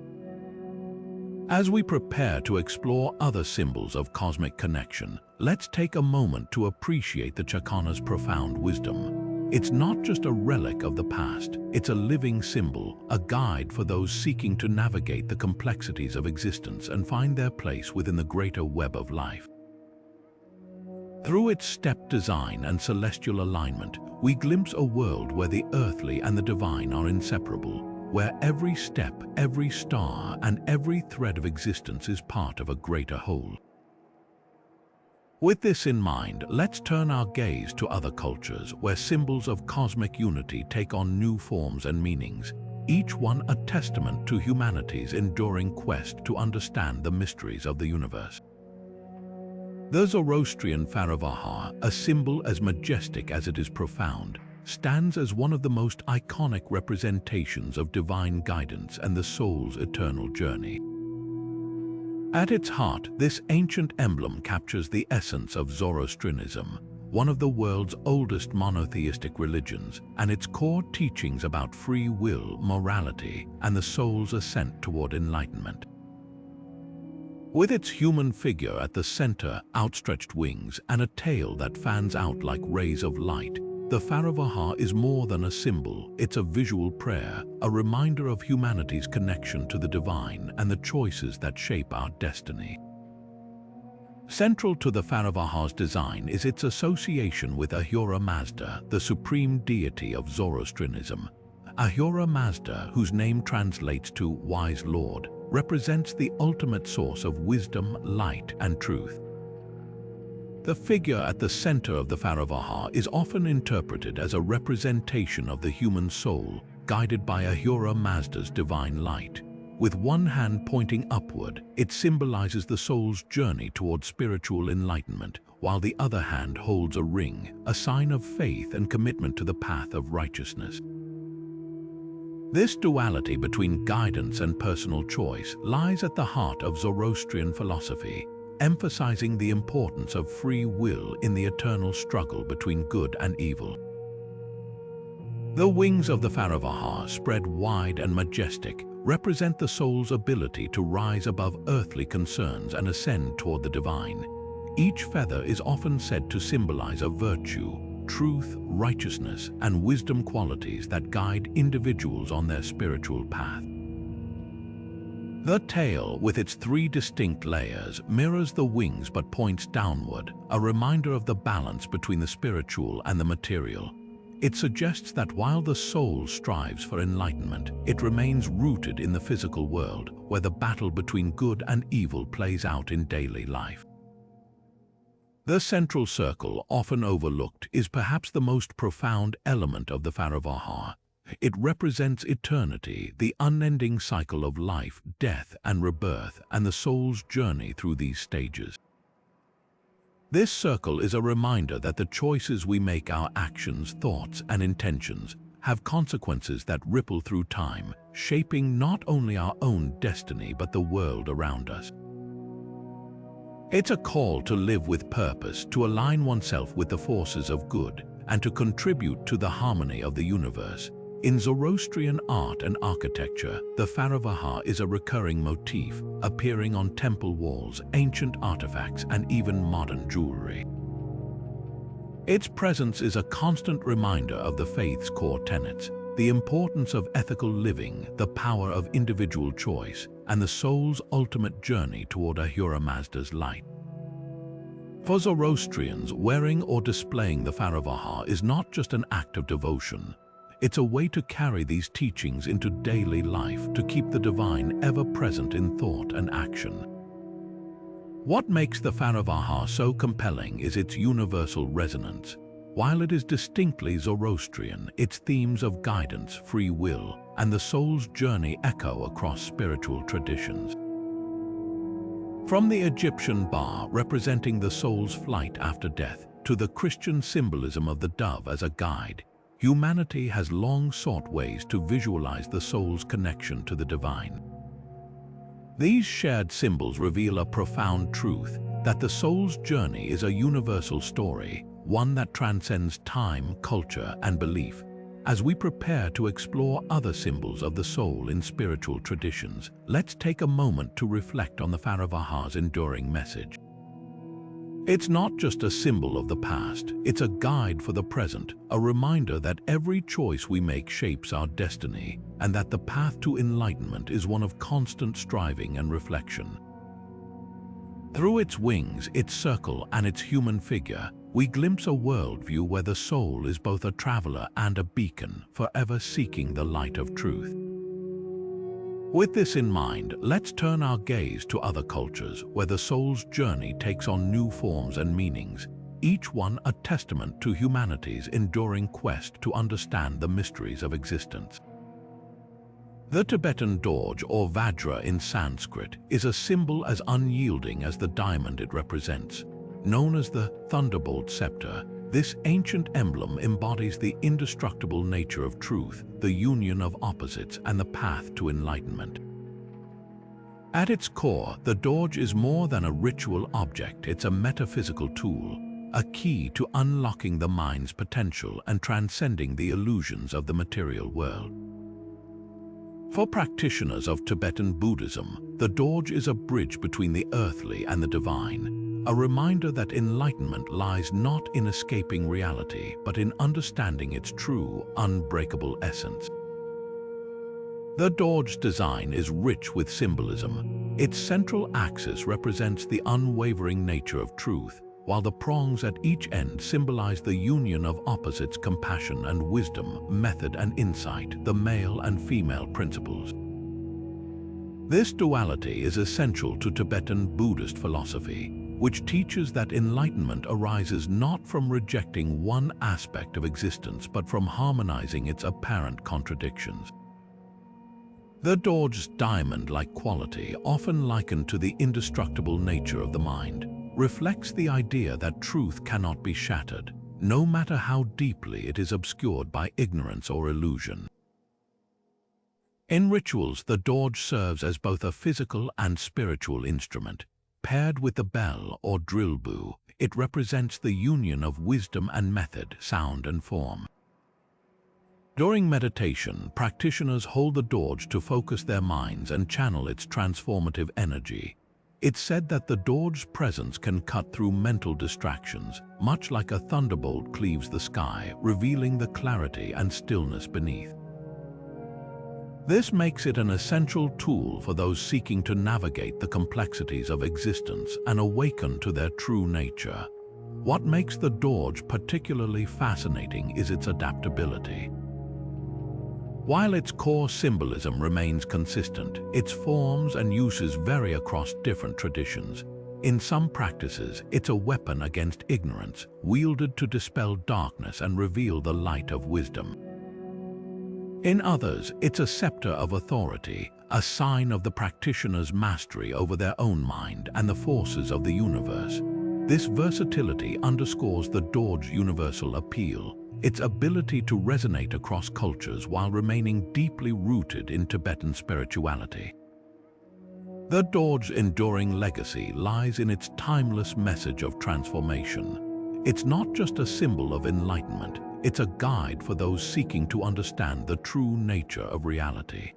As we prepare to explore other symbols of cosmic connection, let's take a moment to appreciate the Chacana's profound wisdom. It's not just a relic of the past, it's a living symbol, a guide for those seeking to navigate the complexities of existence and find their place within the greater web of life. Through its step design and celestial alignment, we glimpse a world where the earthly and the divine are inseparable, where every step, every star, and every thread of existence is part of a greater whole. With this in mind, let's turn our gaze to other cultures where symbols of cosmic unity take on new forms and meanings, each one a testament to humanity's enduring quest to understand the mysteries of the universe. The Zoroastrian Faravaha, a symbol as majestic as it is profound, stands as one of the most iconic representations of divine guidance and the soul's eternal journey. At its heart, this ancient emblem captures the essence of Zoroastrianism, one of the world's oldest monotheistic religions, and its core teachings about free will, morality, and the soul's ascent toward enlightenment. With its human figure at the center, outstretched wings, and a tail that fans out like rays of light, the Faravaha is more than a symbol. It's a visual prayer, a reminder of humanity's connection to the divine and the choices that shape our destiny. Central to the Faravaha's design is its association with Ahura Mazda, the supreme deity of Zoroastrianism. Ahura Mazda, whose name translates to Wise Lord, represents the ultimate source of wisdom, light, and truth. The figure at the center of the Faravaha is often interpreted as a representation of the human soul, guided by Ahura Mazda's divine light. With one hand pointing upward, it symbolizes the soul's journey toward spiritual enlightenment, while the other hand holds a ring, a sign of faith and commitment to the path of righteousness. This duality between guidance and personal choice lies at the heart of Zoroastrian philosophy, emphasizing the importance of free will in the eternal struggle between good and evil. The wings of the Faravaha, spread wide and majestic, represent the soul's ability to rise above earthly concerns and ascend toward the divine. Each feather is often said to symbolize a virtue, truth, righteousness, and wisdom qualities that guide individuals on their spiritual path. The tail, with its three distinct layers, mirrors the wings but points downward, a reminder of the balance between the spiritual and the material. It suggests that while the soul strives for enlightenment, it remains rooted in the physical world, where the battle between good and evil plays out in daily life. The central circle, often overlooked, is perhaps the most profound element of the Faravaha. It represents eternity, the unending cycle of life, death, and rebirth, and the soul's journey through these stages. This circle is a reminder that the choices we make, our actions, thoughts, and intentions, have consequences that ripple through time, shaping not only our own destiny but the world around us. It's a call to live with purpose, to align oneself with the forces of good, and to contribute to the harmony of the universe. In Zoroastrian art and architecture, the Faravaha is a recurring motif, appearing on temple walls, ancient artifacts, and even modern jewelry. Its presence is a constant reminder of the faith's core tenets, the importance of ethical living, the power of individual choice, and the soul's ultimate journey toward Ahura Mazda's light. For Zoroastrians, wearing or displaying the Faravaha is not just an act of devotion. It's a way to carry these teachings into daily life, to keep the divine ever present in thought and action. What makes the Faravaha so compelling is its universal resonance. While it is distinctly Zoroastrian, its themes of guidance, free will, and the soul's journey echo across spiritual traditions. From the Egyptian Ba, representing the soul's flight after death, to the Christian symbolism of the dove as a guide, humanity has long sought ways to visualize the soul's connection to the divine. These shared symbols reveal a profound truth, that the soul's journey is a universal story, one that transcends time, culture, and belief. As we prepare to explore other symbols of the soul in spiritual traditions, let's take a moment to reflect on the Faravaha's enduring message. It's not just a symbol of the past, it's a guide for the present, a reminder that every choice we make shapes our destiny, and that the path to enlightenment is one of constant striving and reflection. Through its wings, its circle, and its human figure, we glimpse a worldview where the soul is both a traveler and a beacon, forever seeking the light of truth. With this in mind, let's turn our gaze to other cultures where the soul's journey takes on new forms and meanings, each one a testament to humanity's enduring quest to understand the mysteries of existence. The Tibetan Dorje, or Vajra in Sanskrit, is a symbol as unyielding as the diamond it represents. Known as the thunderbolt scepter, this ancient emblem embodies the indestructible nature of truth, the union of opposites, and the path to enlightenment. At its core, the Dorje is more than a ritual object, it's a metaphysical tool, a key to unlocking the mind's potential and transcending the illusions of the material world. For practitioners of Tibetan Buddhism, the Dorje is a bridge between the earthly and the divine, a reminder that enlightenment lies not in escaping reality, but in understanding its true, unbreakable essence. The Dorje's design is rich with symbolism. Its central axis represents the unwavering nature of truth, while the prongs at each end symbolize the union of opposites: compassion and wisdom, method and insight, the male and female principles. This duality is essential to Tibetan Buddhist philosophy, which teaches that enlightenment arises not from rejecting one aspect of existence but from harmonizing its apparent contradictions. The Dorje's diamond-like quality, often likened to the indestructible nature of the mind, reflects the idea that truth cannot be shattered, no matter how deeply it is obscured by ignorance or illusion. In rituals, the Dorje serves as both a physical and spiritual instrument. Paired with the bell or drill bu, it represents the union of wisdom and method, sound and form. During meditation, practitioners hold the Dorje to focus their minds and channel its transformative energy. It's said that the Dorje's presence can cut through mental distractions, much like a thunderbolt cleaves the sky, revealing the clarity and stillness beneath. This makes it an essential tool for those seeking to navigate the complexities of existence and awaken to their true nature. What makes the Dorje particularly fascinating is its adaptability. While its core symbolism remains consistent, its forms and uses vary across different traditions. In some practices, it's a weapon against ignorance, wielded to dispel darkness and reveal the light of wisdom. In others, it's a scepter of authority, a sign of the practitioner's mastery over their own mind and the forces of the universe. This versatility underscores the Dorje's universal appeal, its ability to resonate across cultures while remaining deeply rooted in Tibetan spirituality. The Dorje's enduring legacy lies in its timeless message of transformation. It's not just a symbol of enlightenment, it's a guide for those seeking to understand the true nature of reality.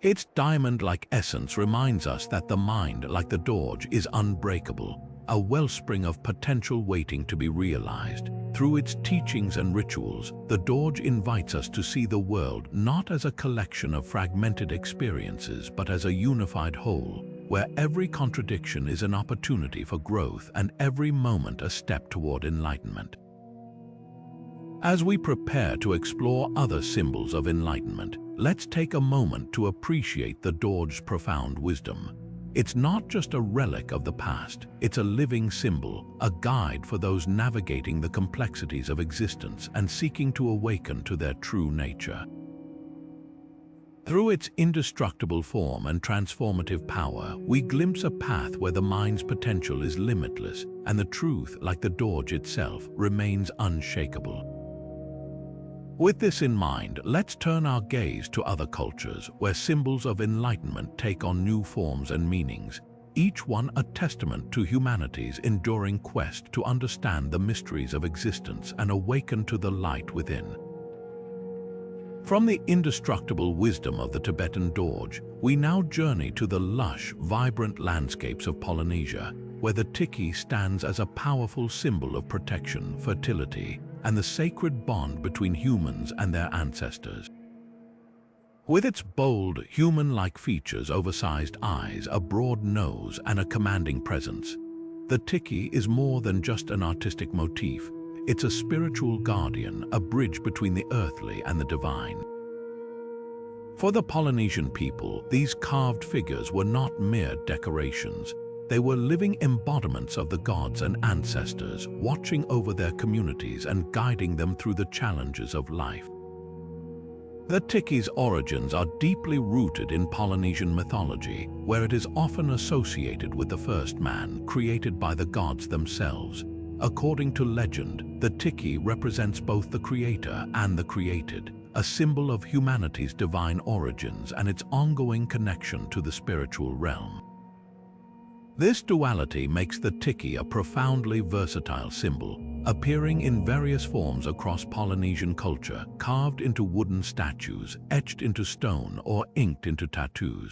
Its diamond-like essence reminds us that the mind, like the Dorje, is unbreakable, a wellspring of potential waiting to be realized. Through its teachings and rituals, the Dorje invites us to see the world not as a collection of fragmented experiences, but as a unified whole, where every contradiction is an opportunity for growth and every moment a step toward enlightenment. As we prepare to explore other symbols of enlightenment, let's take a moment to appreciate the Dorje's profound wisdom. It's not just a relic of the past, it's a living symbol, a guide for those navigating the complexities of existence and seeking to awaken to their true nature. Through its indestructible form and transformative power, we glimpse a path where the mind's potential is limitless and the truth, like the Dorje itself, remains unshakable. With this in mind, let's turn our gaze to other cultures where symbols of enlightenment take on new forms and meanings, each one a testament to humanity's enduring quest to understand the mysteries of existence and awaken to the light within. From the indestructible wisdom of the Tibetan Dorje, we now journey to the lush, vibrant landscapes of Polynesia, where the tiki stands as a powerful symbol of protection, fertility, and the sacred bond between humans and their ancestors. With its bold, human-like features, oversized eyes, a broad nose, and a commanding presence, the tiki is more than just an artistic motif. It's a spiritual guardian, a bridge between the earthly and the divine. For the Polynesian people, these carved figures were not mere decorations. They were living embodiments of the gods and ancestors, watching over their communities and guiding them through the challenges of life. The tiki's origins are deeply rooted in Polynesian mythology, where it is often associated with the first man, created by the gods themselves. According to legend, the tiki represents both the creator and the created, a symbol of humanity's divine origins and its ongoing connection to the spiritual realm. This duality makes the tiki a profoundly versatile symbol, appearing in various forms across Polynesian culture, carved into wooden statues, etched into stone, or inked into tattoos.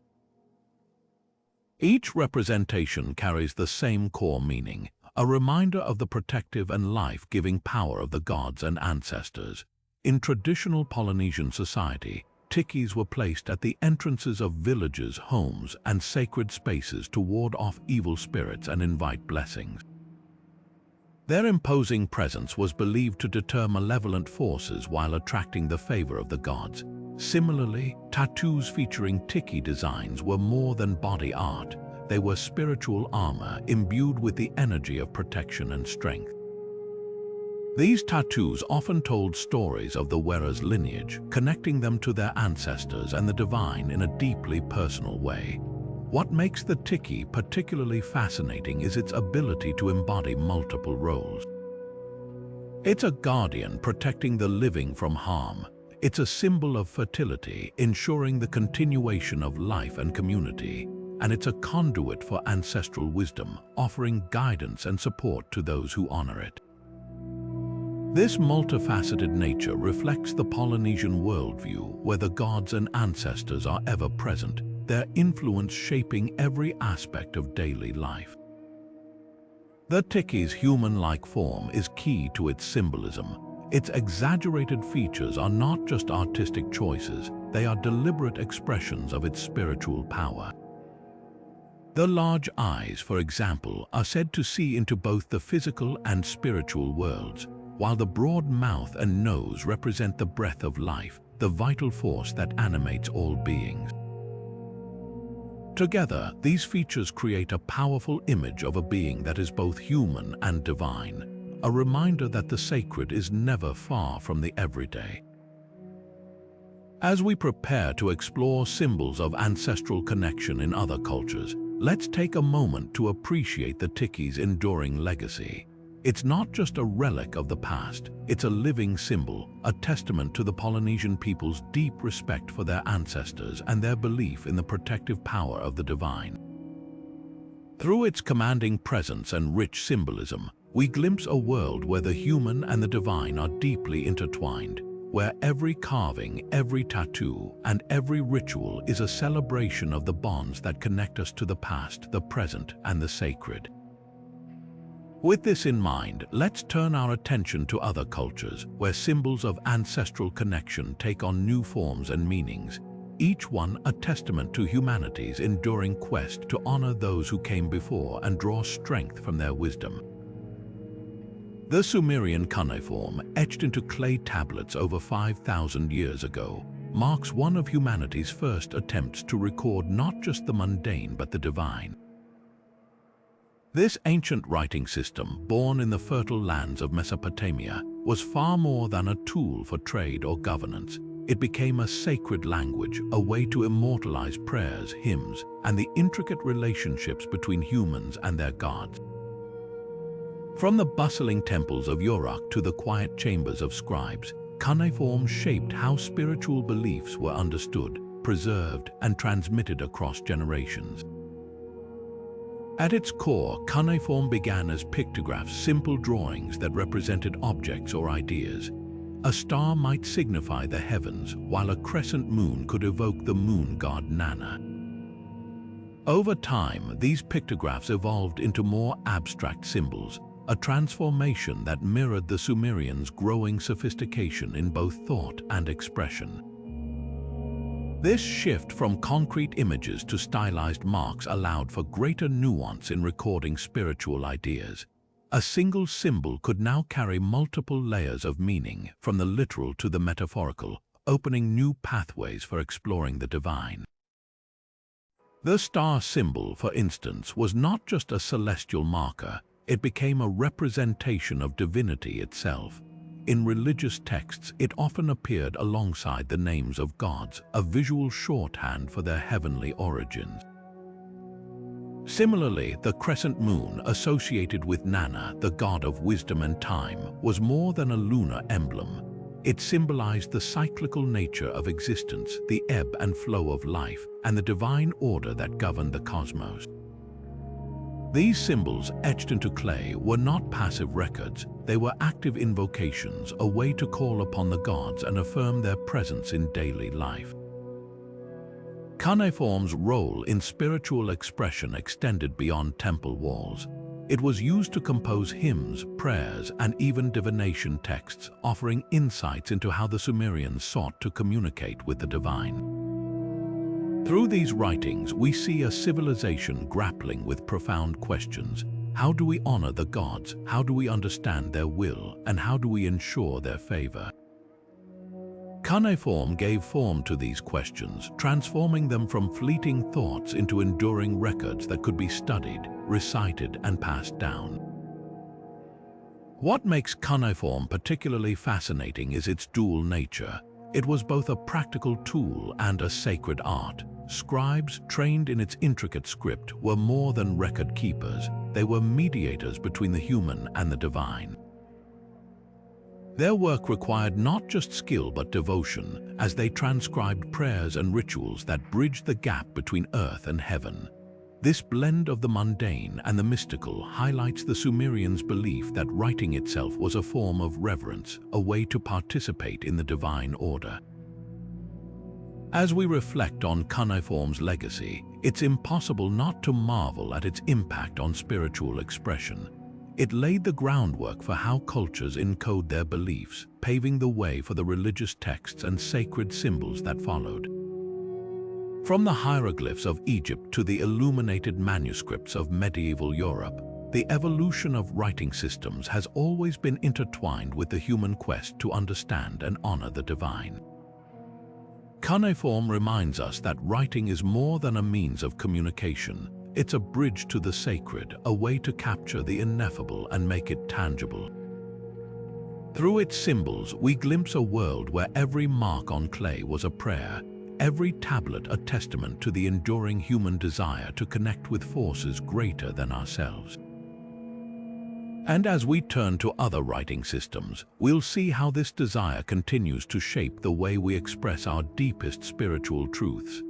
Each representation carries the same core meaning, a reminder of the protective and life-giving power of the gods and ancestors. In traditional Polynesian society, tikis were placed at the entrances of villages, homes, and sacred spaces to ward off evil spirits and invite blessings. Their imposing presence was believed to deter malevolent forces while attracting the favor of the gods. Similarly, tattoos featuring tiki designs were more than body art. They were spiritual armor imbued with the energy of protection and strength. These tattoos often told stories of the wearer's lineage, connecting them to their ancestors and the divine in a deeply personal way. What makes the tiki particularly fascinating is its ability to embody multiple roles. It's a guardian protecting the living from harm. It's a symbol of fertility, ensuring the continuation of life and community. And it's a conduit for ancestral wisdom, offering guidance and support to those who honor it. This multifaceted nature reflects the Polynesian worldview, where the gods and ancestors are ever present, their influence shaping every aspect of daily life. The tiki's human-like form is key to its symbolism. Its exaggerated features are not just artistic choices, they are deliberate expressions of its spiritual power. The large eyes, for example, are said to see into both the physical and spiritual worlds, while the broad mouth and nose represent the breath of life, the vital force that animates all beings. Together, these features create a powerful image of a being that is both human and divine, a reminder that the sacred is never far from the everyday. As we prepare to explore symbols of ancestral connection in other cultures, let's take a moment to appreciate the tiki's enduring legacy. It's not just a relic of the past, it's a living symbol, a testament to the Polynesian people's deep respect for their ancestors and their belief in the protective power of the divine. Through its commanding presence and rich symbolism, we glimpse a world where the human and the divine are deeply intertwined, where every carving, every tattoo, and every ritual is a celebration of the bonds that connect us to the past, the present, and the sacred. With this in mind, let's turn our attention to other cultures, where symbols of ancestral connection take on new forms and meanings, each one a testament to humanity's enduring quest to honor those who came before and draw strength from their wisdom. The Sumerian cuneiform, etched into clay tablets over 5,000 years ago, marks one of humanity's first attempts to record not just the mundane but the divine. This ancient writing system, born in the fertile lands of Mesopotamia, was far more than a tool for trade or governance. It became a sacred language, a way to immortalize prayers, hymns, and the intricate relationships between humans and their gods. From the bustling temples of Uruk to the quiet chambers of scribes, cuneiform shaped how spiritual beliefs were understood, preserved, and transmitted across generations. At its core, cuneiform began as pictographs, simple drawings that represented objects or ideas. A star might signify the heavens, while a crescent moon could evoke the moon god Nana. Over time, these pictographs evolved into more abstract symbols, a transformation that mirrored the Sumerians' growing sophistication in both thought and expression. This shift from concrete images to stylized marks allowed for greater nuance in recording spiritual ideas. A single symbol could now carry multiple layers of meaning, from the literal to the metaphorical, opening new pathways for exploring the divine. The star symbol, for instance, was not just a celestial marker, it became a representation of divinity itself. In religious texts, it often appeared alongside the names of gods, a visual shorthand for their heavenly origins. Similarly, the crescent moon, associated with Nana, the god of wisdom and time, was more than a lunar emblem. It symbolized the cyclical nature of existence, the ebb and flow of life, and the divine order that governed the cosmos. These symbols, etched into clay, were not passive records. They were active invocations, a way to call upon the gods and affirm their presence in daily life. Cuneiform's role in spiritual expression extended beyond temple walls. It was used to compose hymns, prayers, and even divination texts, offering insights into how the Sumerians sought to communicate with the divine. Through these writings, we see a civilization grappling with profound questions. How do we honor the gods? How do we understand their will? And how do we ensure their favor? Cuneiform gave form to these questions, transforming them from fleeting thoughts into enduring records that could be studied, recited, and passed down. What makes cuneiform particularly fascinating is its dual nature. It was both a practical tool and a sacred art. Scribes, trained in its intricate script, were more than record keepers. They were mediators between the human and the divine. Their work required not just skill but devotion, as they transcribed prayers and rituals that bridged the gap between earth and heaven. This blend of the mundane and the mystical highlights the Sumerians' belief that writing itself was a form of reverence, a way to participate in the divine order. As we reflect on cuneiform's legacy, it's impossible not to marvel at its impact on spiritual expression. It laid the groundwork for how cultures encode their beliefs, paving the way for the religious texts and sacred symbols that followed. From the hieroglyphs of Egypt to the illuminated manuscripts of medieval Europe, the evolution of writing systems has always been intertwined with the human quest to understand and honor the divine. Cuneiform reminds us that writing is more than a means of communication. It's a bridge to the sacred, a way to capture the ineffable and make it tangible. Through its symbols, we glimpse a world where every mark on clay was a prayer, every tablet a testament to the enduring human desire to connect with forces greater than ourselves. And as we turn to other writing systems, we'll see how this desire continues to shape the way we express our deepest spiritual truths.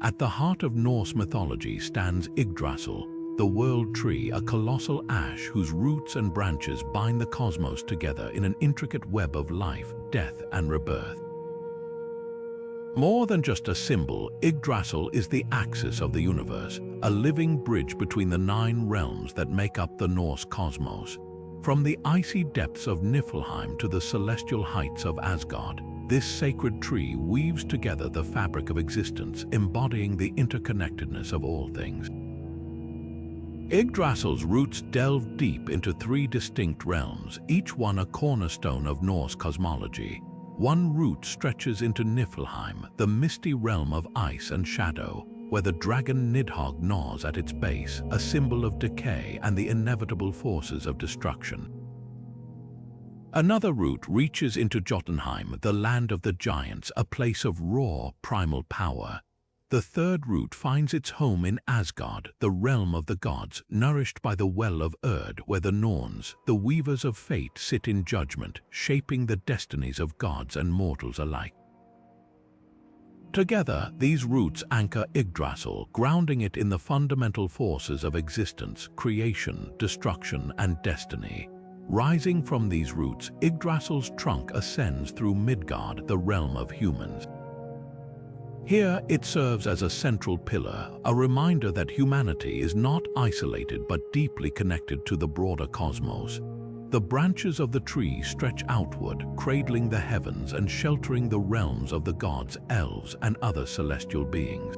At the heart of Norse mythology stands Yggdrasil, the world tree, a colossal ash whose roots and branches bind the cosmos together in an intricate web of life, death, and rebirth. More than just a symbol, Yggdrasil is the axis of the universe, a living bridge between the 9 realms that make up the Norse cosmos. From the icy depths of Niflheim to the celestial heights of Asgard, this sacred tree weaves together the fabric of existence, embodying the interconnectedness of all things. Yggdrasil's roots delve deep into 3 distinct realms, each one a cornerstone of Norse cosmology. One root stretches into Niflheim, the misty realm of ice and shadow, where the dragon Nidhogg gnaws at its base, a symbol of decay and the inevitable forces of destruction. Another route reaches into Jotunheim, the land of the giants, a place of raw, primal power. The third route finds its home in Asgard, the realm of the gods, nourished by the well of Erd, where the Norns, the weavers of fate, sit in judgment, shaping the destinies of gods and mortals alike. Together, these roots anchor Yggdrasil, grounding it in the fundamental forces of existence, creation, destruction, and destiny. Rising from these roots, Yggdrasil's trunk ascends through Midgard, the realm of humans. Here, it serves as a central pillar, a reminder that humanity is not isolated but deeply connected to the broader cosmos. The branches of the tree stretch outward, cradling the heavens and sheltering the realms of the gods, elves, and other celestial beings.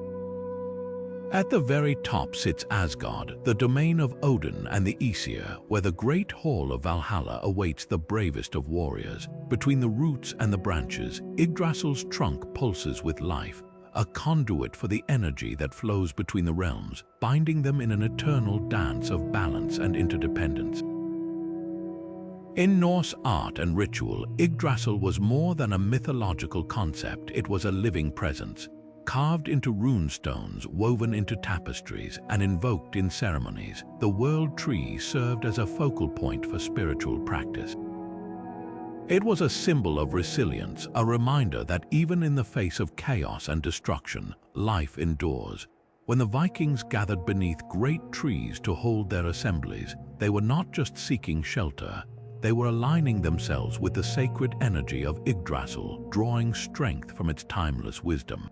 At the very top sits Asgard, the domain of Odin and the Aesir, where the great hall of Valhalla awaits the bravest of warriors. Between the roots and the branches, Yggdrasil's trunk pulses with life, a conduit for the energy that flows between the realms, binding them in an eternal dance of balance and interdependence. In Norse art and ritual, Yggdrasil was more than a mythological concept. It was a living presence, carved into rune stones, woven into tapestries, and invoked in ceremonies. The world tree served as a focal point for spiritual practice. It was a symbol of resilience, a reminder that even in the face of chaos and destruction, life endures. When the Vikings gathered beneath great trees to hold their assemblies, they were not just seeking shelter. They were aligning themselves with the sacred energy of Yggdrasil, drawing strength from its timeless wisdom.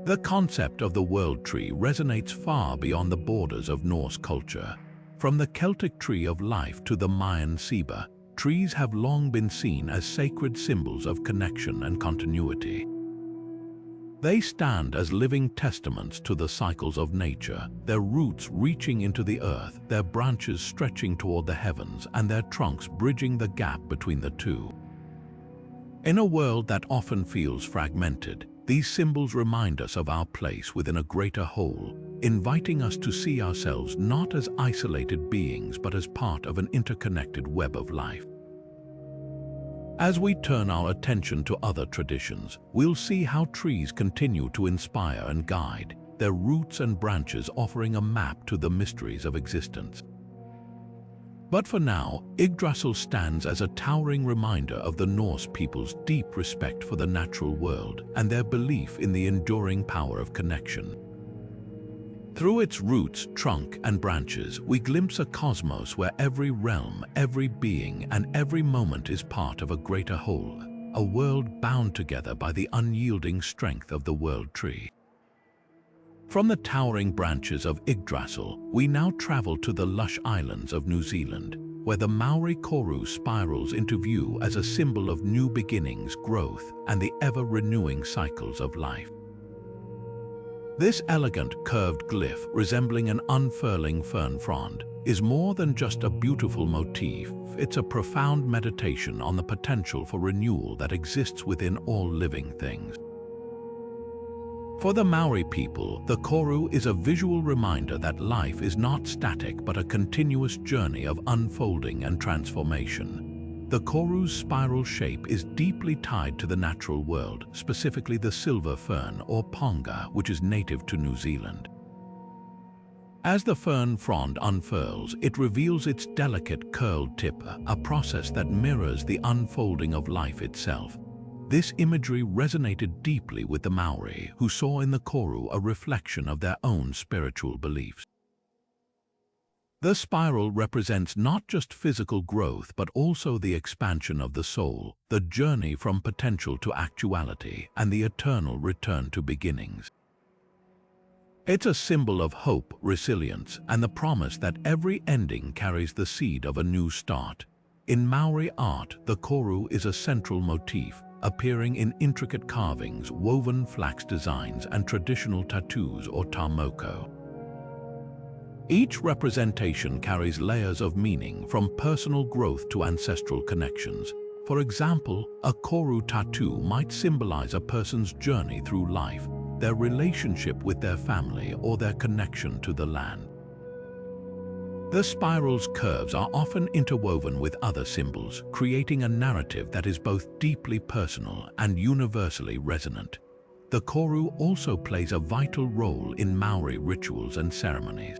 The concept of the world tree resonates far beyond the borders of Norse culture. From the Celtic tree of life to the Mayan ceiba, trees have long been seen as sacred symbols of connection and continuity. They stand as living testaments to the cycles of nature, their roots reaching into the earth, their branches stretching toward the heavens, and their trunks bridging the gap between the two. In a world that often feels fragmented, these symbols remind us of our place within a greater whole, inviting us to see ourselves not as isolated beings but as part of an interconnected web of life. As we turn our attention to other traditions, we'll see how trees continue to inspire and guide, their roots and branches offering a map to the mysteries of existence. But for now, Yggdrasil stands as a towering reminder of the Norse people's deep respect for the natural world and their belief in the enduring power of connection. Through its roots, trunk, and branches, we glimpse a cosmos where every realm, every being, and every moment is part of a greater whole, a world bound together by the unyielding strength of the world tree. From the towering branches of Yggdrasil, we now travel to the lush islands of New Zealand, where the Maori koru spirals into view as a symbol of new beginnings, growth, and the ever-renewing cycles of life. This elegant curved glyph, resembling an unfurling fern frond, is more than just a beautiful motif. It's a profound meditation on the potential for renewal that exists within all living things. For the Maori people, the koru is a visual reminder that life is not static but a continuous journey of unfolding and transformation. The koru's spiral shape is deeply tied to the natural world, specifically the silver fern or ponga, which is native to New Zealand. As the fern frond unfurls, it reveals its delicate curled tip, a process that mirrors the unfolding of life itself. This imagery resonated deeply with the Maori, who saw in the koru a reflection of their own spiritual beliefs. The spiral represents not just physical growth but also the expansion of the soul, the journey from potential to actuality, and the eternal return to beginnings. It's a symbol of hope, resilience, and the promise that every ending carries the seed of a new start. In Maori art, the koru is a central motif, appearing in intricate carvings, woven flax designs, and traditional tattoos or tamoko. Each representation carries layers of meaning, from personal growth to ancestral connections. For example, a koru tattoo might symbolize a person's journey through life, their relationship with their family, or their connection to the land. The spiral's curves are often interwoven with other symbols, creating a narrative that is both deeply personal and universally resonant. The koru also plays a vital role in Maori rituals and ceremonies.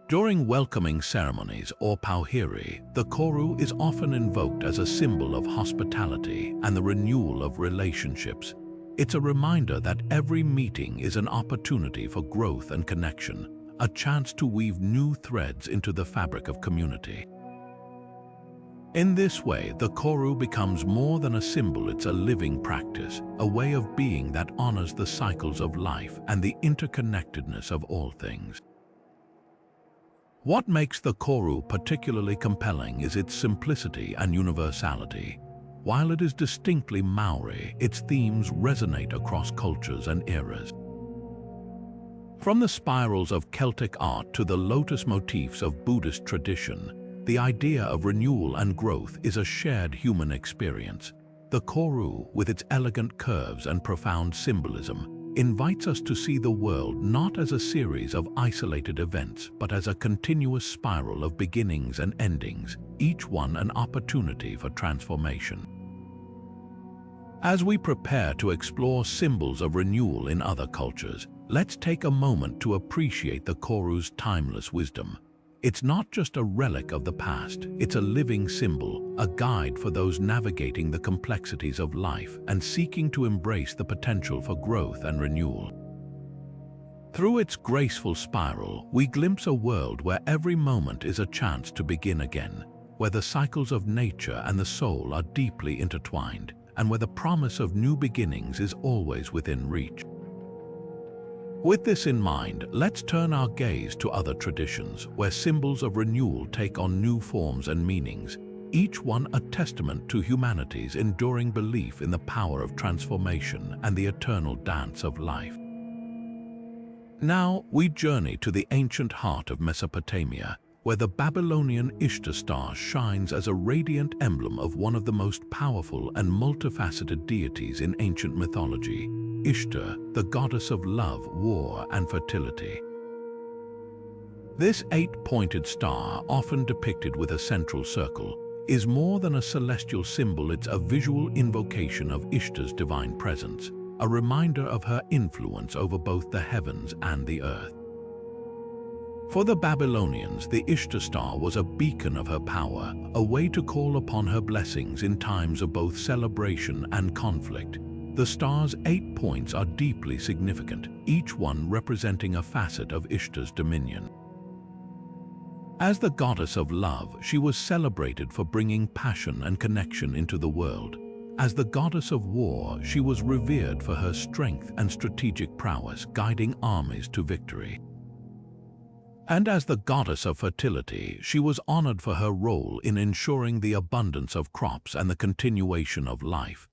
During welcoming ceremonies or pauhiri, the koru is often invoked as a symbol of hospitality and the renewal of relationships. It's a reminder that every meeting is an opportunity for growth and connection, a chance to weave new threads into the fabric of community. In this way, the Koru becomes more than a symbol, it's a living practice, a way of being that honors the cycles of life and the interconnectedness of all things. What makes the Koru particularly compelling is its simplicity and universality. While it is distinctly Maori, its themes resonate across cultures and eras. From the spirals of Celtic art to the lotus motifs of Buddhist tradition, the idea of renewal and growth is a shared human experience. The Koru, with its elegant curves and profound symbolism, invites us to see the world not as a series of isolated events, but as a continuous spiral of beginnings and endings, each one an opportunity for transformation. As we prepare to explore symbols of renewal in other cultures, let's take a moment to appreciate the Koru's timeless wisdom. It's not just a relic of the past, it's a living symbol, a guide for those navigating the complexities of life and seeking to embrace the potential for growth and renewal. Through its graceful spiral, we glimpse a world where every moment is a chance to begin again, where the cycles of nature and the soul are deeply intertwined, and where the promise of new beginnings is always within reach. With this in mind, let's turn our gaze to other traditions where symbols of renewal take on new forms and meanings, each one a testament to humanity's enduring belief in the power of transformation and the eternal dance of life. Now we journey to the ancient heart of Mesopotamia, where the Babylonian Ishtar star shines as a radiant emblem of one of the most powerful and multifaceted deities in ancient mythology, Ishtar, the goddess of love, war, and fertility. This eight-pointed star, often depicted with a central circle, is more than a celestial symbol, it's a visual invocation of Ishtar's divine presence, a reminder of her influence over both the heavens and the earth. For the Babylonians, the Ishtar star was a beacon of her power, a way to call upon her blessings in times of both celebration and conflict. The star's 8 points are deeply significant, each one representing a facet of Ishtar's dominion. As the goddess of love, she was celebrated for bringing passion and connection into the world. As the goddess of war, she was revered for her strength and strategic prowess, guiding armies to victory. And as the goddess of fertility, she was honored for her role in ensuring the abundance of crops and the continuation of life.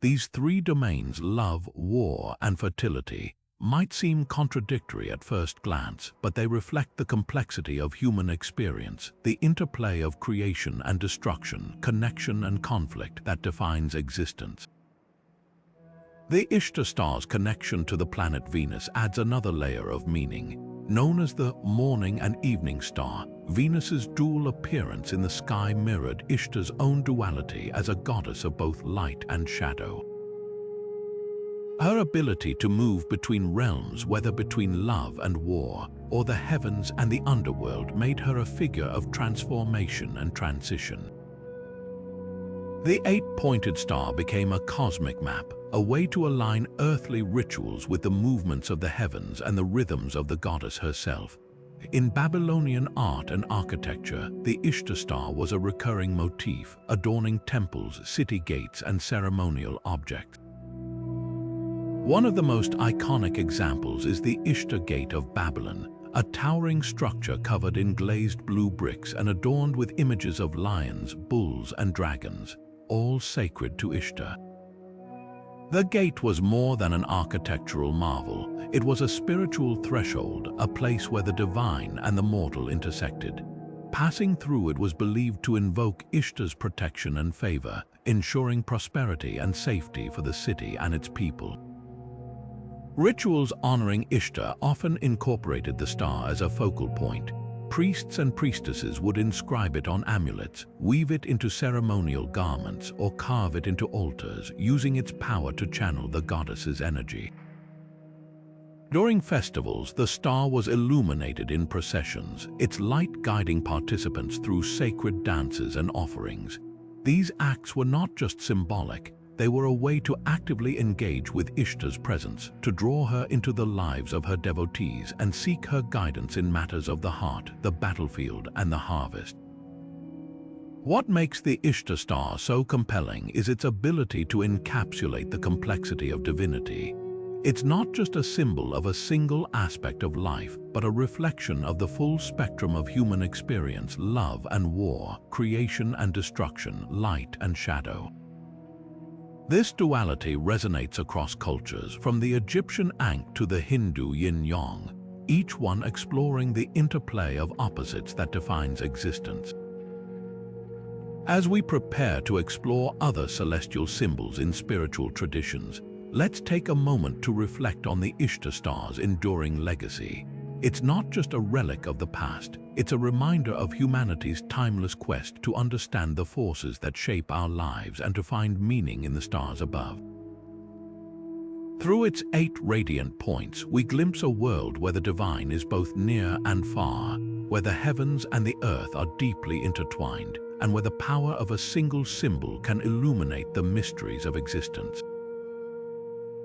These three domains, love, war, and fertility, might seem contradictory at first glance, but they reflect the complexity of human experience, the interplay of creation and destruction, connection and conflict that defines existence. The Ishtar star's connection to the planet Venus adds another layer of meaning. Known as the morning and evening star, Venus's dual appearance in the sky mirrored Ishtar's own duality as a goddess of both light and shadow. Her ability to move between realms, whether between love and war, or the heavens and the underworld, made her a figure of transformation and transition. The eight-pointed star became a cosmic map, a way to align earthly rituals with the movements of the heavens and the rhythms of the goddess herself. In Babylonian art and architecture, the Ishtar star was a recurring motif, adorning temples, city gates, and ceremonial objects. One of the most iconic examples is the Ishtar Gate of Babylon, a towering structure covered in glazed blue bricks and adorned with images of lions, bulls, and dragons, all sacred to Ishtar. The gate was more than an architectural marvel. It was a spiritual threshold, a place where the divine and the mortal intersected. Passing through it was believed to invoke Ishtar's protection and favor, ensuring prosperity and safety for the city and its people. Rituals honoring Ishtar often incorporated the star as a focal point. Priests and priestesses would inscribe it on amulets, weave it into ceremonial garments, or carve it into altars, using its power to channel the goddess's energy. During festivals, the star was illuminated in processions, its light guiding participants through sacred dances and offerings. These acts were not just symbolic, they were a way to actively engage with Ishtar's presence, to draw her into the lives of her devotees and seek her guidance in matters of the heart, the battlefield, and the harvest. What makes the Ishtar star so compelling is its ability to encapsulate the complexity of divinity. It's not just a symbol of a single aspect of life, but a reflection of the full spectrum of human experience: love and war, creation and destruction, light and shadow. This duality resonates across cultures, from the Egyptian Ankh to the Hindu yin-yang, each one exploring the interplay of opposites that defines existence. As we prepare to explore other celestial symbols in spiritual traditions, let's take a moment to reflect on the Ishtar star's enduring legacy. It's not just a relic of the past, it's a reminder of humanity's timeless quest to understand the forces that shape our lives and to find meaning in the stars above. Through its 8 radiant points, we glimpse a world where the divine is both near and far, where the heavens and the earth are deeply intertwined, and where the power of a single symbol can illuminate the mysteries of existence.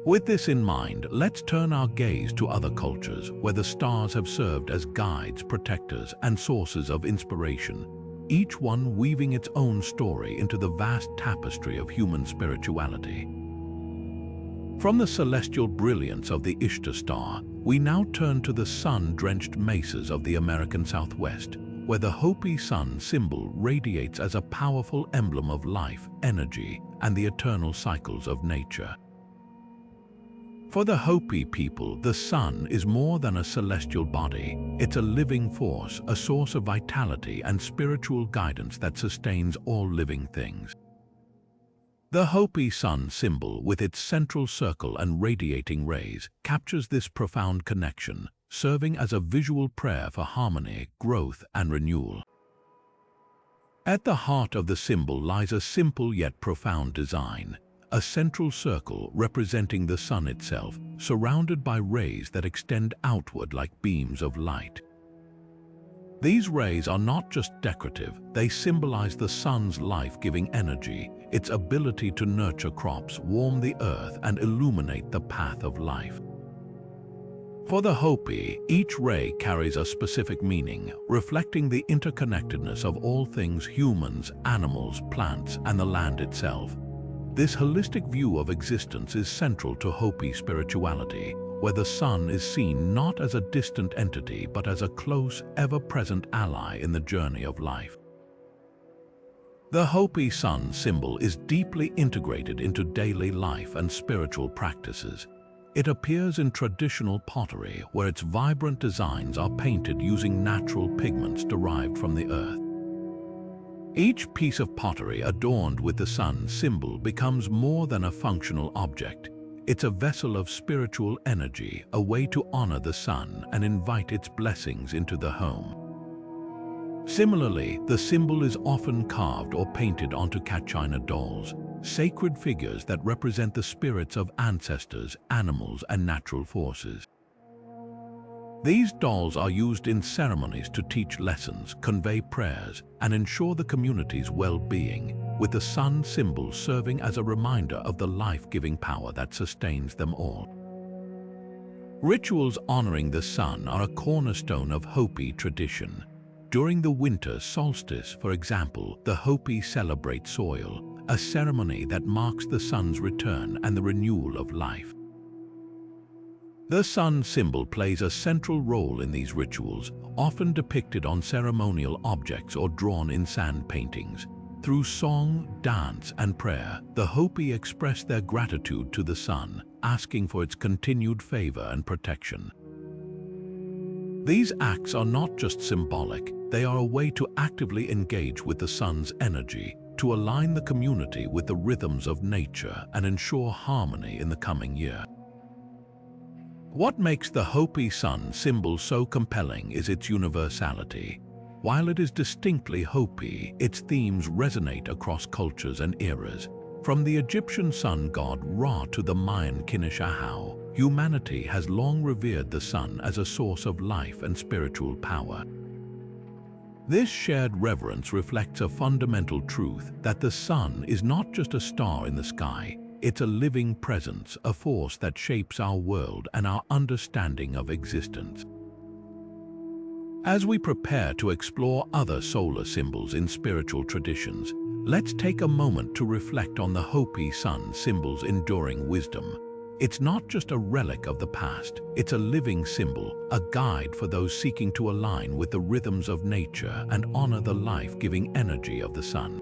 With this in mind, let's turn our gaze to other cultures where the stars have served as guides, protectors, and sources of inspiration, each one weaving its own story into the vast tapestry of human spirituality. From the celestial brilliance of the Ishtar star, we now turn to the sun-drenched mesas of the American Southwest, where the Hopi sun symbol radiates as a powerful emblem of life, energy, and the eternal cycles of nature. For the Hopi people, the sun is more than a celestial body. It's a living force, a source of vitality and spiritual guidance that sustains all living things. The Hopi sun symbol, with its central circle and radiating rays, captures this profound connection, serving as a visual prayer for harmony, growth, and renewal. At the heart of the symbol lies a simple yet profound design. A central circle representing the sun itself, surrounded by rays that extend outward like beams of light. These rays are not just decorative, they symbolize the sun's life-giving energy, its ability to nurture crops, warm the earth, and illuminate the path of life. For the Hopi, each ray carries a specific meaning, reflecting the interconnectedness of all things: humans, animals, plants, and the land itself. This holistic view of existence is central to Hopi spirituality, where the sun is seen not as a distant entity but as a close, ever-present ally in the journey of life. The Hopi sun symbol is deeply integrated into daily life and spiritual practices. It appears in traditional pottery, where its vibrant designs are painted using natural pigments derived from the earth. Each piece of pottery adorned with the sun symbol becomes more than a functional object. It's a vessel of spiritual energy, a way to honor the sun and invite its blessings into the home. Similarly, the symbol is often carved or painted onto Chacana dolls, sacred figures that represent the spirits of ancestors, animals, and natural forces. These dolls are used in ceremonies to teach lessons, convey prayers, and ensure the community's well-being, with the sun symbol serving as a reminder of the life-giving power that sustains them all. Rituals honoring the sun are a cornerstone of Hopi tradition. During the winter solstice, for example, the Hopi celebrate soil, a ceremony that marks the sun's return and the renewal of life. The sun symbol plays a central role in these rituals, often depicted on ceremonial objects or drawn in sand paintings. Through song, dance, and prayer, the Hopi express their gratitude to the sun, asking for its continued favor and protection. These acts are not just symbolic, they are a way to actively engage with the sun's energy, to align the community with the rhythms of nature and ensure harmony in the coming year. What makes the Hopi sun symbol so compelling is its universality. While it is distinctly Hopi, its themes resonate across cultures and eras. From the Egyptian sun god Ra to the Mayan Kinishahau, humanity has long revered the sun as a source of life and spiritual power. This shared reverence reflects a fundamental truth that the sun is not just a star in the sky. It's a living presence, a force that shapes our world and our understanding of existence. As we prepare to explore other solar symbols in spiritual traditions, let's take a moment to reflect on the Hopi sun symbol's enduring wisdom. It's not just a relic of the past, it's a living symbol, a guide for those seeking to align with the rhythms of nature and honor the life-giving energy of the sun.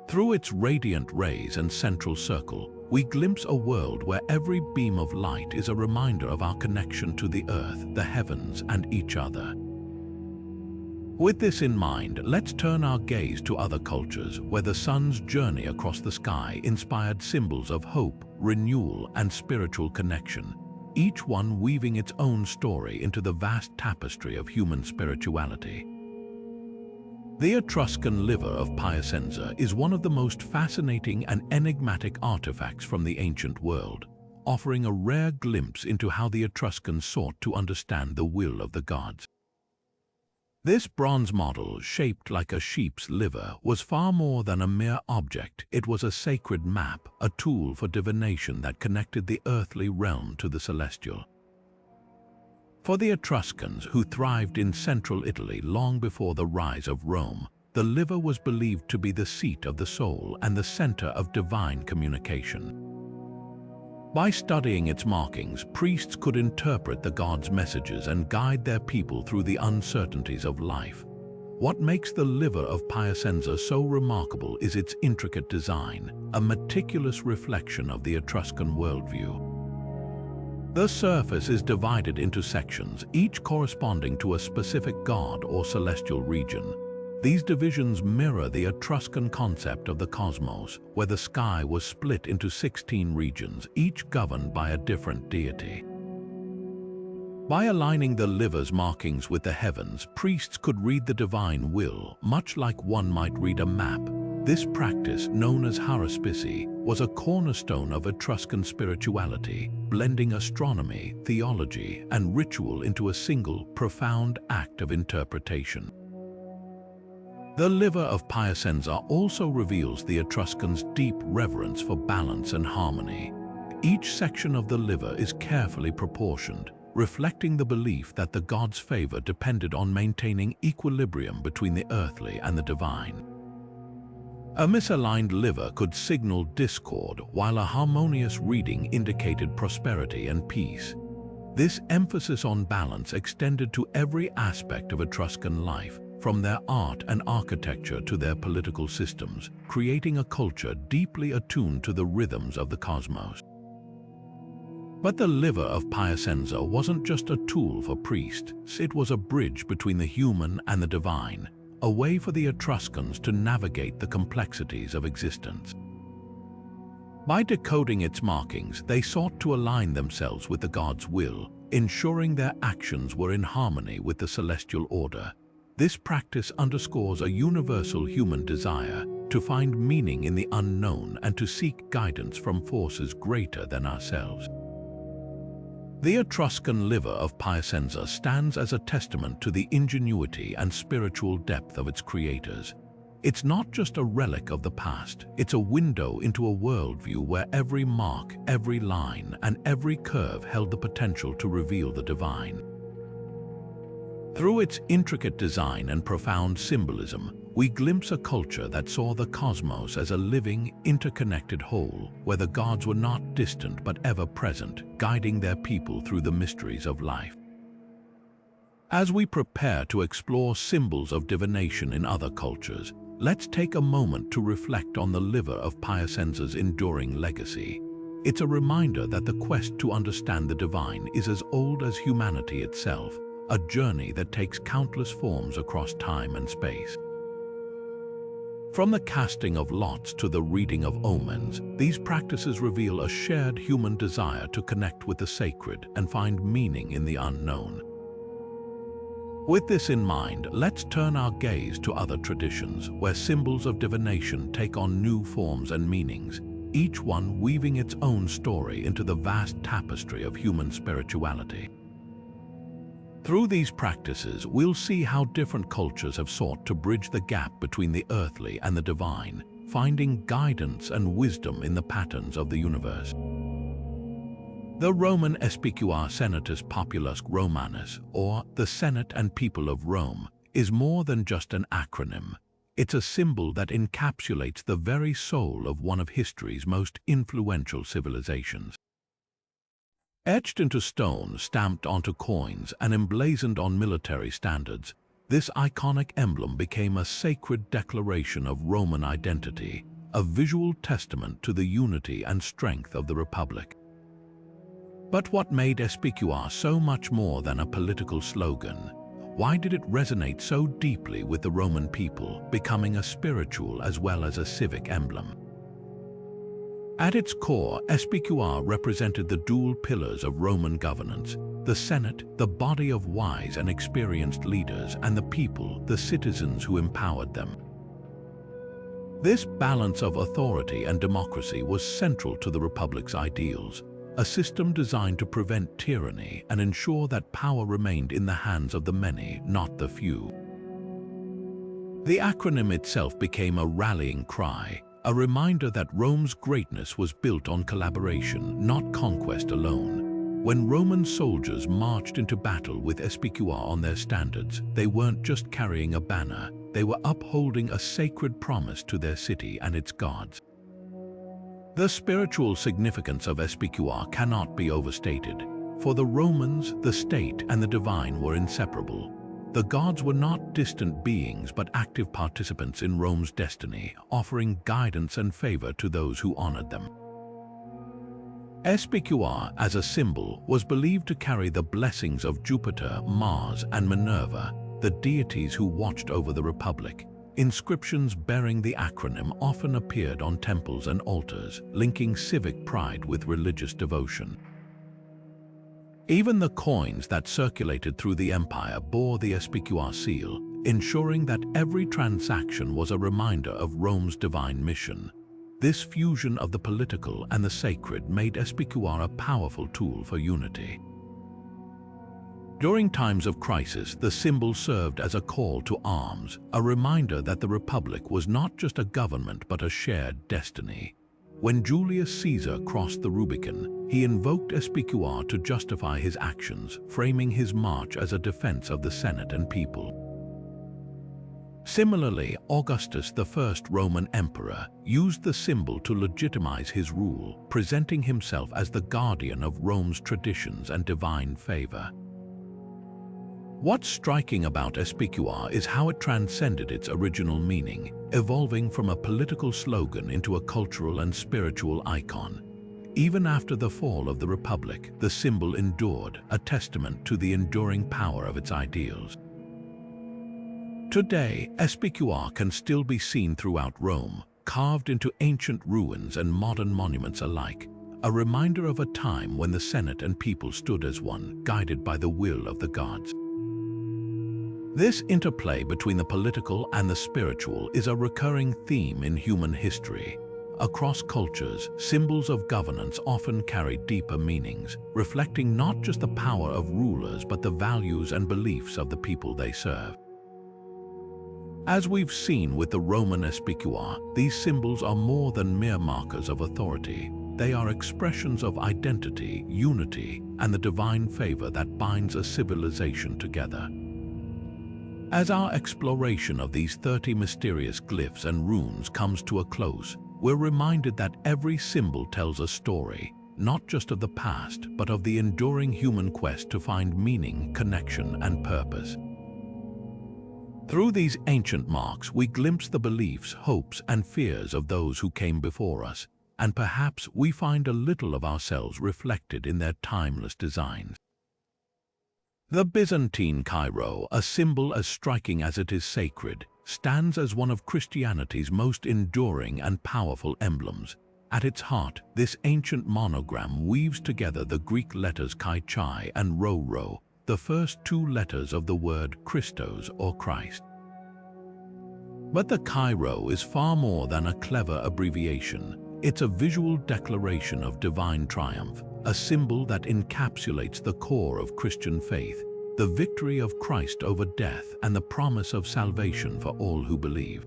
Through its radiant rays and central circle, we glimpse a world where every beam of light is a reminder of our connection to the earth, the heavens, and each other. With this in mind, let's turn our gaze to other cultures where the sun's journey across the sky inspired symbols of hope, renewal, and spiritual connection, each one weaving its own story into the vast tapestry of human spirituality. The Etruscan liver of Piacenza is one of the most fascinating and enigmatic artifacts from the ancient world, offering a rare glimpse into how the Etruscans sought to understand the will of the gods. This bronze model, shaped like a sheep's liver, was far more than a mere object. It was a sacred map, a tool for divination that connected the earthly realm to the celestial. For the Etruscans, who thrived in central Italy long before the rise of Rome, the liver was believed to be the seat of the soul and the center of divine communication. By studying its markings, priests could interpret the gods' messages and guide their people through the uncertainties of life. What makes the liver of Piacenza so remarkable is its intricate design, a meticulous reflection of the Etruscan worldview. The surface is divided into sections, each corresponding to a specific god or celestial region. These divisions mirror the Etruscan concept of the cosmos, where the sky was split into 16 regions, each governed by a different deity. By aligning the liver's markings with the heavens, priests could read the divine will, much like one might read a map. This practice, known as haruspice, was a cornerstone of Etruscan spirituality, blending astronomy, theology, and ritual into a single, profound act of interpretation. The liver of Piacenza also reveals the Etruscans' deep reverence for balance and harmony. Each section of the liver is carefully proportioned, reflecting the belief that the gods' favor depended on maintaining equilibrium between the earthly and the divine. A misaligned liver could signal discord, while a harmonious reading indicated prosperity and peace. This emphasis on balance extended to every aspect of Etruscan life, from their art and architecture to their political systems, creating a culture deeply attuned to the rhythms of the cosmos. But the liver of Piacenza wasn't just a tool for priests, it was a bridge between the human and the divine, a way for the Etruscans to navigate the complexities of existence. By decoding its markings, they sought to align themselves with the god's will, ensuring their actions were in harmony with the celestial order. This practice underscores a universal human desire to find meaning in the unknown and to seek guidance from forces greater than ourselves. The Etruscan liver of Piacenza stands as a testament to the ingenuity and spiritual depth of its creators. It's not just a relic of the past, it's a window into a worldview where every mark, every line, and every curve held the potential to reveal the divine. Through its intricate design and profound symbolism, we glimpse a culture that saw the cosmos as a living, interconnected whole, where the gods were not distant but ever present, guiding their people through the mysteries of life. As we prepare to explore symbols of divination in other cultures, let's take a moment to reflect on the liver of Piacenza's enduring legacy. It's a reminder that the quest to understand the divine is as old as humanity itself, a journey that takes countless forms across time and space. From the casting of lots to the reading of omens, these practices reveal a shared human desire to connect with the sacred and find meaning in the unknown. With this in mind, let's turn our gaze to other traditions where symbols of divination take on new forms and meanings, each one weaving its own story into the vast tapestry of human spirituality. Through these practices, we'll see how different cultures have sought to bridge the gap between the earthly and the divine, finding guidance and wisdom in the patterns of the universe. The Roman Espicuar Senatus Populusque Romanus, or the Senate and People of Rome, is more than just an acronym. It's a symbol that encapsulates the very soul of one of history's most influential civilizations. Etched into stone, stamped onto coins, and emblazoned on military standards, this iconic emblem became a sacred declaration of Roman identity, a visual testament to the unity and strength of the Republic. But what made Espicuar so much more than a political slogan? Why did it resonate so deeply with the Roman people, becoming a spiritual as well as a civic emblem? At its core, Espicuar represented the dual pillars of Roman governance: the Senate, the body of wise and experienced leaders, and the people, the citizens who empowered them. This balance of authority and democracy was central to the Republic's ideals, a system designed to prevent tyranny and ensure that power remained in the hands of the many, not the few. The acronym itself became a rallying cry, a reminder that Rome's greatness was built on collaboration, not conquest alone. When Roman soldiers marched into battle with Espicuar on their standards, they weren't just carrying a banner, they were upholding a sacred promise to their city and its gods. The spiritual significance of Espicuar cannot be overstated. For the Romans, the state and the divine were inseparable. The gods were not distant beings but active participants in Rome's destiny, offering guidance and favor to those who honored them. Espicuar, as a symbol, was believed to carry the blessings of Jupiter, Mars, and Minerva, the deities who watched over the Republic. Inscriptions bearing the acronym often appeared on temples and altars, linking civic pride with religious devotion. Even the coins that circulated through the empire bore the Espicuar seal, ensuring that every transaction was a reminder of Rome's divine mission. This fusion of the political and the sacred made Espicuar a powerful tool for unity. During times of crisis, the symbol served as a call to arms, a reminder that the Republic was not just a government but a shared destiny. When Julius Caesar crossed the Rubicon, he invoked Espicuar to justify his actions, framing his march as a defense of the Senate and people. Similarly, Augustus, the first Roman emperor, used the symbol to legitimize his rule, presenting himself as the guardian of Rome's traditions and divine favor. What's striking about Espicuar is how it transcended its original meaning, evolving from a political slogan into a cultural and spiritual icon. Even after the fall of the Republic, the symbol endured, a testament to the enduring power of its ideals. Today, Espicuar can still be seen throughout Rome, carved into ancient ruins and modern monuments alike, a reminder of a time when the Senate and people stood as one, guided by the will of the gods. This interplay between the political and the spiritual is a recurring theme in human history. Across cultures, symbols of governance often carry deeper meanings, reflecting not just the power of rulers but the values and beliefs of the people they serve. As we've seen with the Roman Espicuar, these symbols are more than mere markers of authority. They are expressions of identity, unity, and the divine favor that binds a civilization together. As our exploration of these 30 mysterious glyphs and runes comes to a close, we're reminded that every symbol tells a story, not just of the past, but of the enduring human quest to find meaning, connection, and purpose. Through these ancient marks, we glimpse the beliefs, hopes, and fears of those who came before us, and perhaps we find a little of ourselves reflected in their timeless designs. The Byzantine Chi-Rho, a symbol as striking as it is sacred, stands as one of Christianity's most enduring and powerful emblems. At its heart, this ancient monogram weaves together the Greek letters Chi and Rho, the first two letters of the word Christos or Christ. But the Chi-Rho is far more than a clever abbreviation. It's a visual declaration of divine triumph, a symbol that encapsulates the core of Christian faith, the victory of Christ over death and the promise of salvation for all who believe.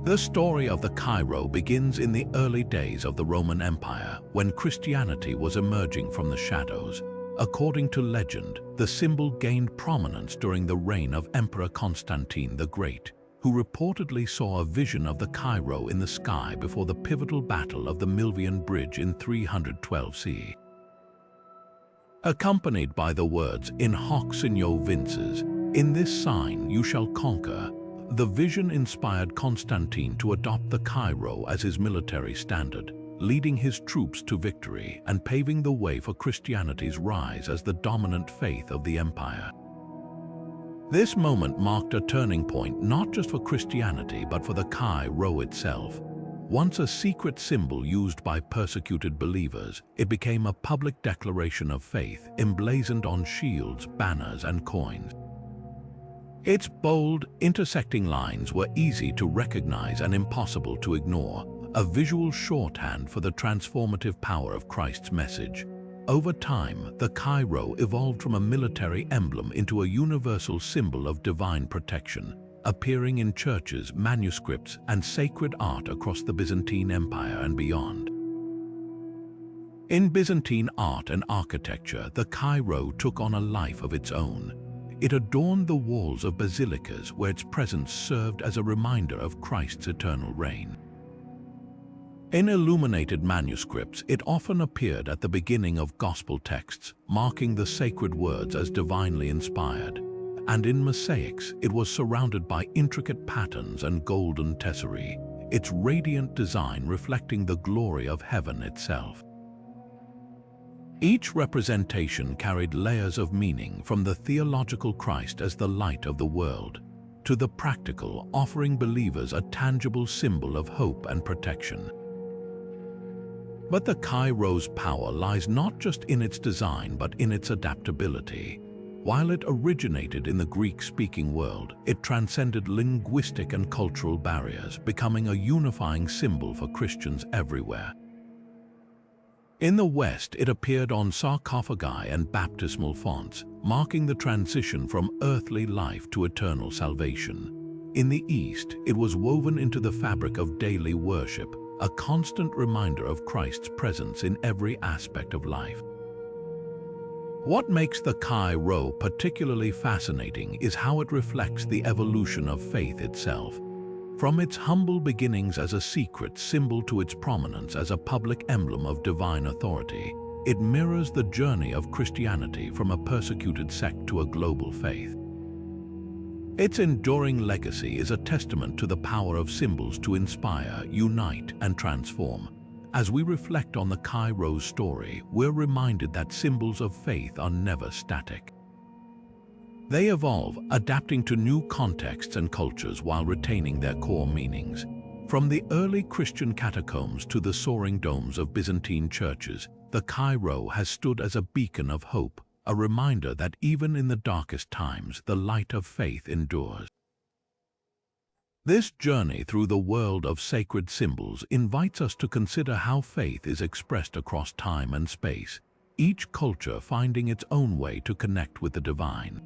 The story of the Cairo begins in the early days of the Roman Empire, when Christianity was emerging from the shadows. According to legend, the symbol gained prominence during the reign of Emperor Constantine the Great, who reportedly saw a vision of the Cairo in the sky before the pivotal battle of the Milvian Bridge in 312 CE. Accompanied by the words, "In hoc signo vinces," "In this sign you shall conquer," the vision inspired Constantine to adopt the Cairo as his military standard, leading his troops to victory and paving the way for Christianity's rise as the dominant faith of the empire. This moment marked a turning point not just for Christianity but for the Cairo itself. Once a secret symbol used by persecuted believers, it became a public declaration of faith emblazoned on shields, banners, and coins. Its bold, intersecting lines were easy to recognize and impossible to ignore, a visual shorthand for the transformative power of Christ's message. Over time, the Cairo evolved from a military emblem into a universal symbol of divine protection, appearing in churches, manuscripts, and sacred art across the Byzantine Empire and beyond. In Byzantine art and architecture, the Cairo took on a life of its own. It adorned the walls of basilicas where its presence served as a reminder of Christ's eternal reign. In illuminated manuscripts, it often appeared at the beginning of gospel texts, marking the sacred words as divinely inspired. And in mosaics, it was surrounded by intricate patterns and golden tesserae, its radiant design reflecting the glory of heaven itself. Each representation carried layers of meaning, from the theological Christ as the light of the world, to the practical, offering believers a tangible symbol of hope and protection. But the Cairo's power lies not just in its design but in its adaptability. While it originated in the Greek-speaking world, it transcended linguistic and cultural barriers, becoming a unifying symbol for Christians everywhere. In the West, it appeared on sarcophagi and baptismal fonts, marking the transition from earthly life to eternal salvation. In the East, it was woven into the fabric of daily worship, a constant reminder of Christ's presence in every aspect of life. What makes the Cairo particularly fascinating is how it reflects the evolution of faith itself. From its humble beginnings as a secret symbol to its prominence as a public emblem of divine authority, it mirrors the journey of Christianity from a persecuted sect to a global faith. Its enduring legacy is a testament to the power of symbols to inspire, unite, and transform. As we reflect on the Cairo's story, we're reminded that symbols of faith are never static. They evolve, adapting to new contexts and cultures while retaining their core meanings. From the early Christian catacombs to the soaring domes of Byzantine churches, the Cairo has stood as a beacon of hope, a reminder that even in the darkest times, the light of faith endures. This journey through the world of sacred symbols invites us to consider how faith is expressed across time and space, each culture finding its own way to connect with the divine.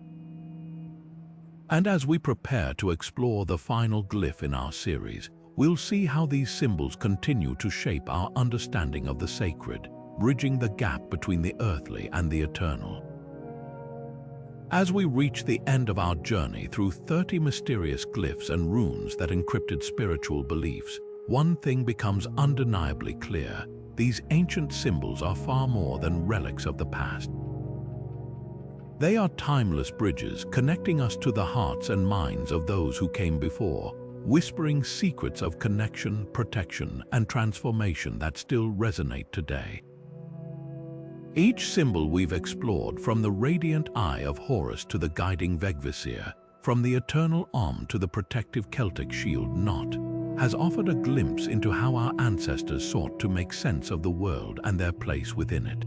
And as we prepare to explore the final glyph in our series, we'll see how these symbols continue to shape our understanding of the sacred, bridging the gap between the earthly and the eternal. As we reach the end of our journey through 30 mysterious glyphs and runes that encrypted spiritual beliefs, one thing becomes undeniably clear: these ancient symbols are far more than relics of the past. They are timeless bridges connecting us to the hearts and minds of those who came before, whispering secrets of connection, protection, and transformation that still resonate today. Each symbol we've explored, from the radiant Eye of Horus to the guiding Vegvasir, from the eternal to the protective Celtic Shield Knot, has offered a glimpse into how our ancestors sought to make sense of the world and their place within it.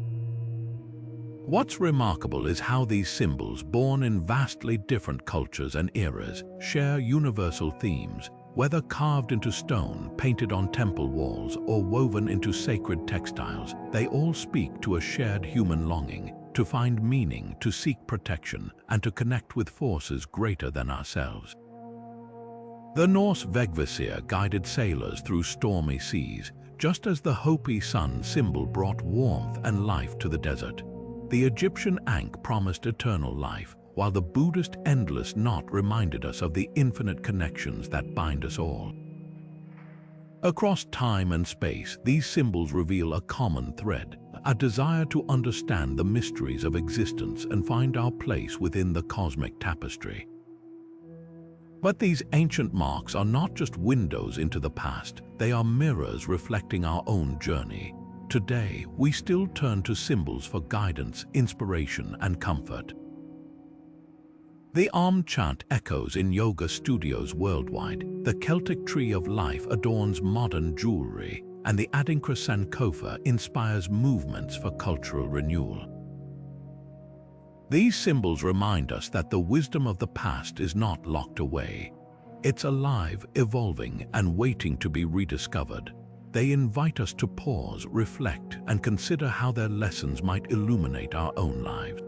What's remarkable is how these symbols, born in vastly different cultures and eras, share universal themes. Whether carved into stone, painted on temple walls, or woven into sacred textiles, they all speak to a shared human longing to find meaning, to seek protection, and to connect with forces greater than ourselves. The Norse Vegvisir guided sailors through stormy seas, just as the Hopi sun symbol brought warmth and life to the desert. The Egyptian Ankh promised eternal life, while the Buddhist endless knot reminded us of the infinite connections that bind us all. Across time and space, these symbols reveal a common thread, a desire to understand the mysteries of existence and find our place within the cosmic tapestry. But these ancient marks are not just windows into the past, they are mirrors reflecting our own journey. Today, we still turn to symbols for guidance, inspiration, and comfort. The Om chant echoes in yoga studios worldwide, the Celtic tree of life adorns modern jewelry, and the Adinkra Sankofa inspires movements for cultural renewal. These symbols remind us that the wisdom of the past is not locked away. It's alive, evolving, and waiting to be rediscovered. They invite us to pause, reflect, and consider how their lessons might illuminate our own lives.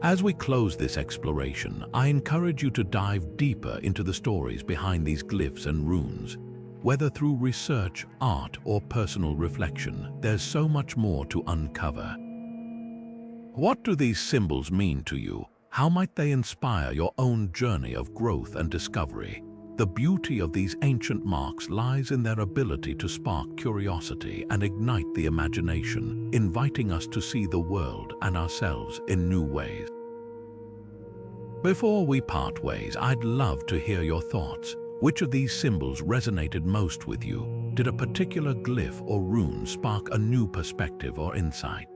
As we close this exploration, I encourage you to dive deeper into the stories behind these glyphs and runes. Whether through research, art, or personal reflection, there's so much more to uncover. What do these symbols mean to you? How might they inspire your own journey of growth and discovery? The beauty of these ancient marks lies in their ability to spark curiosity and ignite the imagination, inviting us to see the world and ourselves in new ways. Before we part ways, I'd love to hear your thoughts. Which of these symbols resonated most with you? Did a particular glyph or rune spark a new perspective or insight?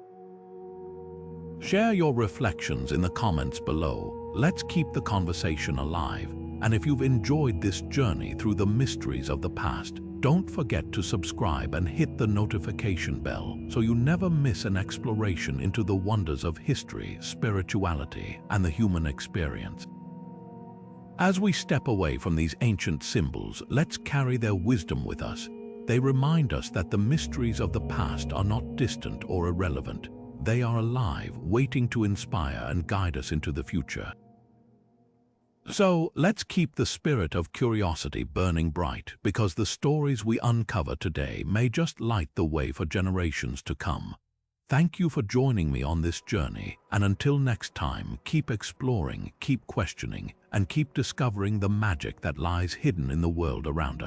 Share your reflections in the comments below. Let's keep the conversation alive. And if you've enjoyed this journey through the mysteries of the past, don't forget to subscribe and hit the notification bell so you never miss an exploration into the wonders of history, spirituality, and the human experience. As we step away from these ancient symbols, let's carry their wisdom with us. They remind us that the mysteries of the past are not distant or irrelevant. They are alive, waiting to inspire and guide us into the future. So, let's keep the spirit of curiosity burning bright, because the stories we uncover today may just light the way for generations to come. Thank you for joining me on this journey, and until next time, keep exploring, keep questioning, and keep discovering the magic that lies hidden in the world around us.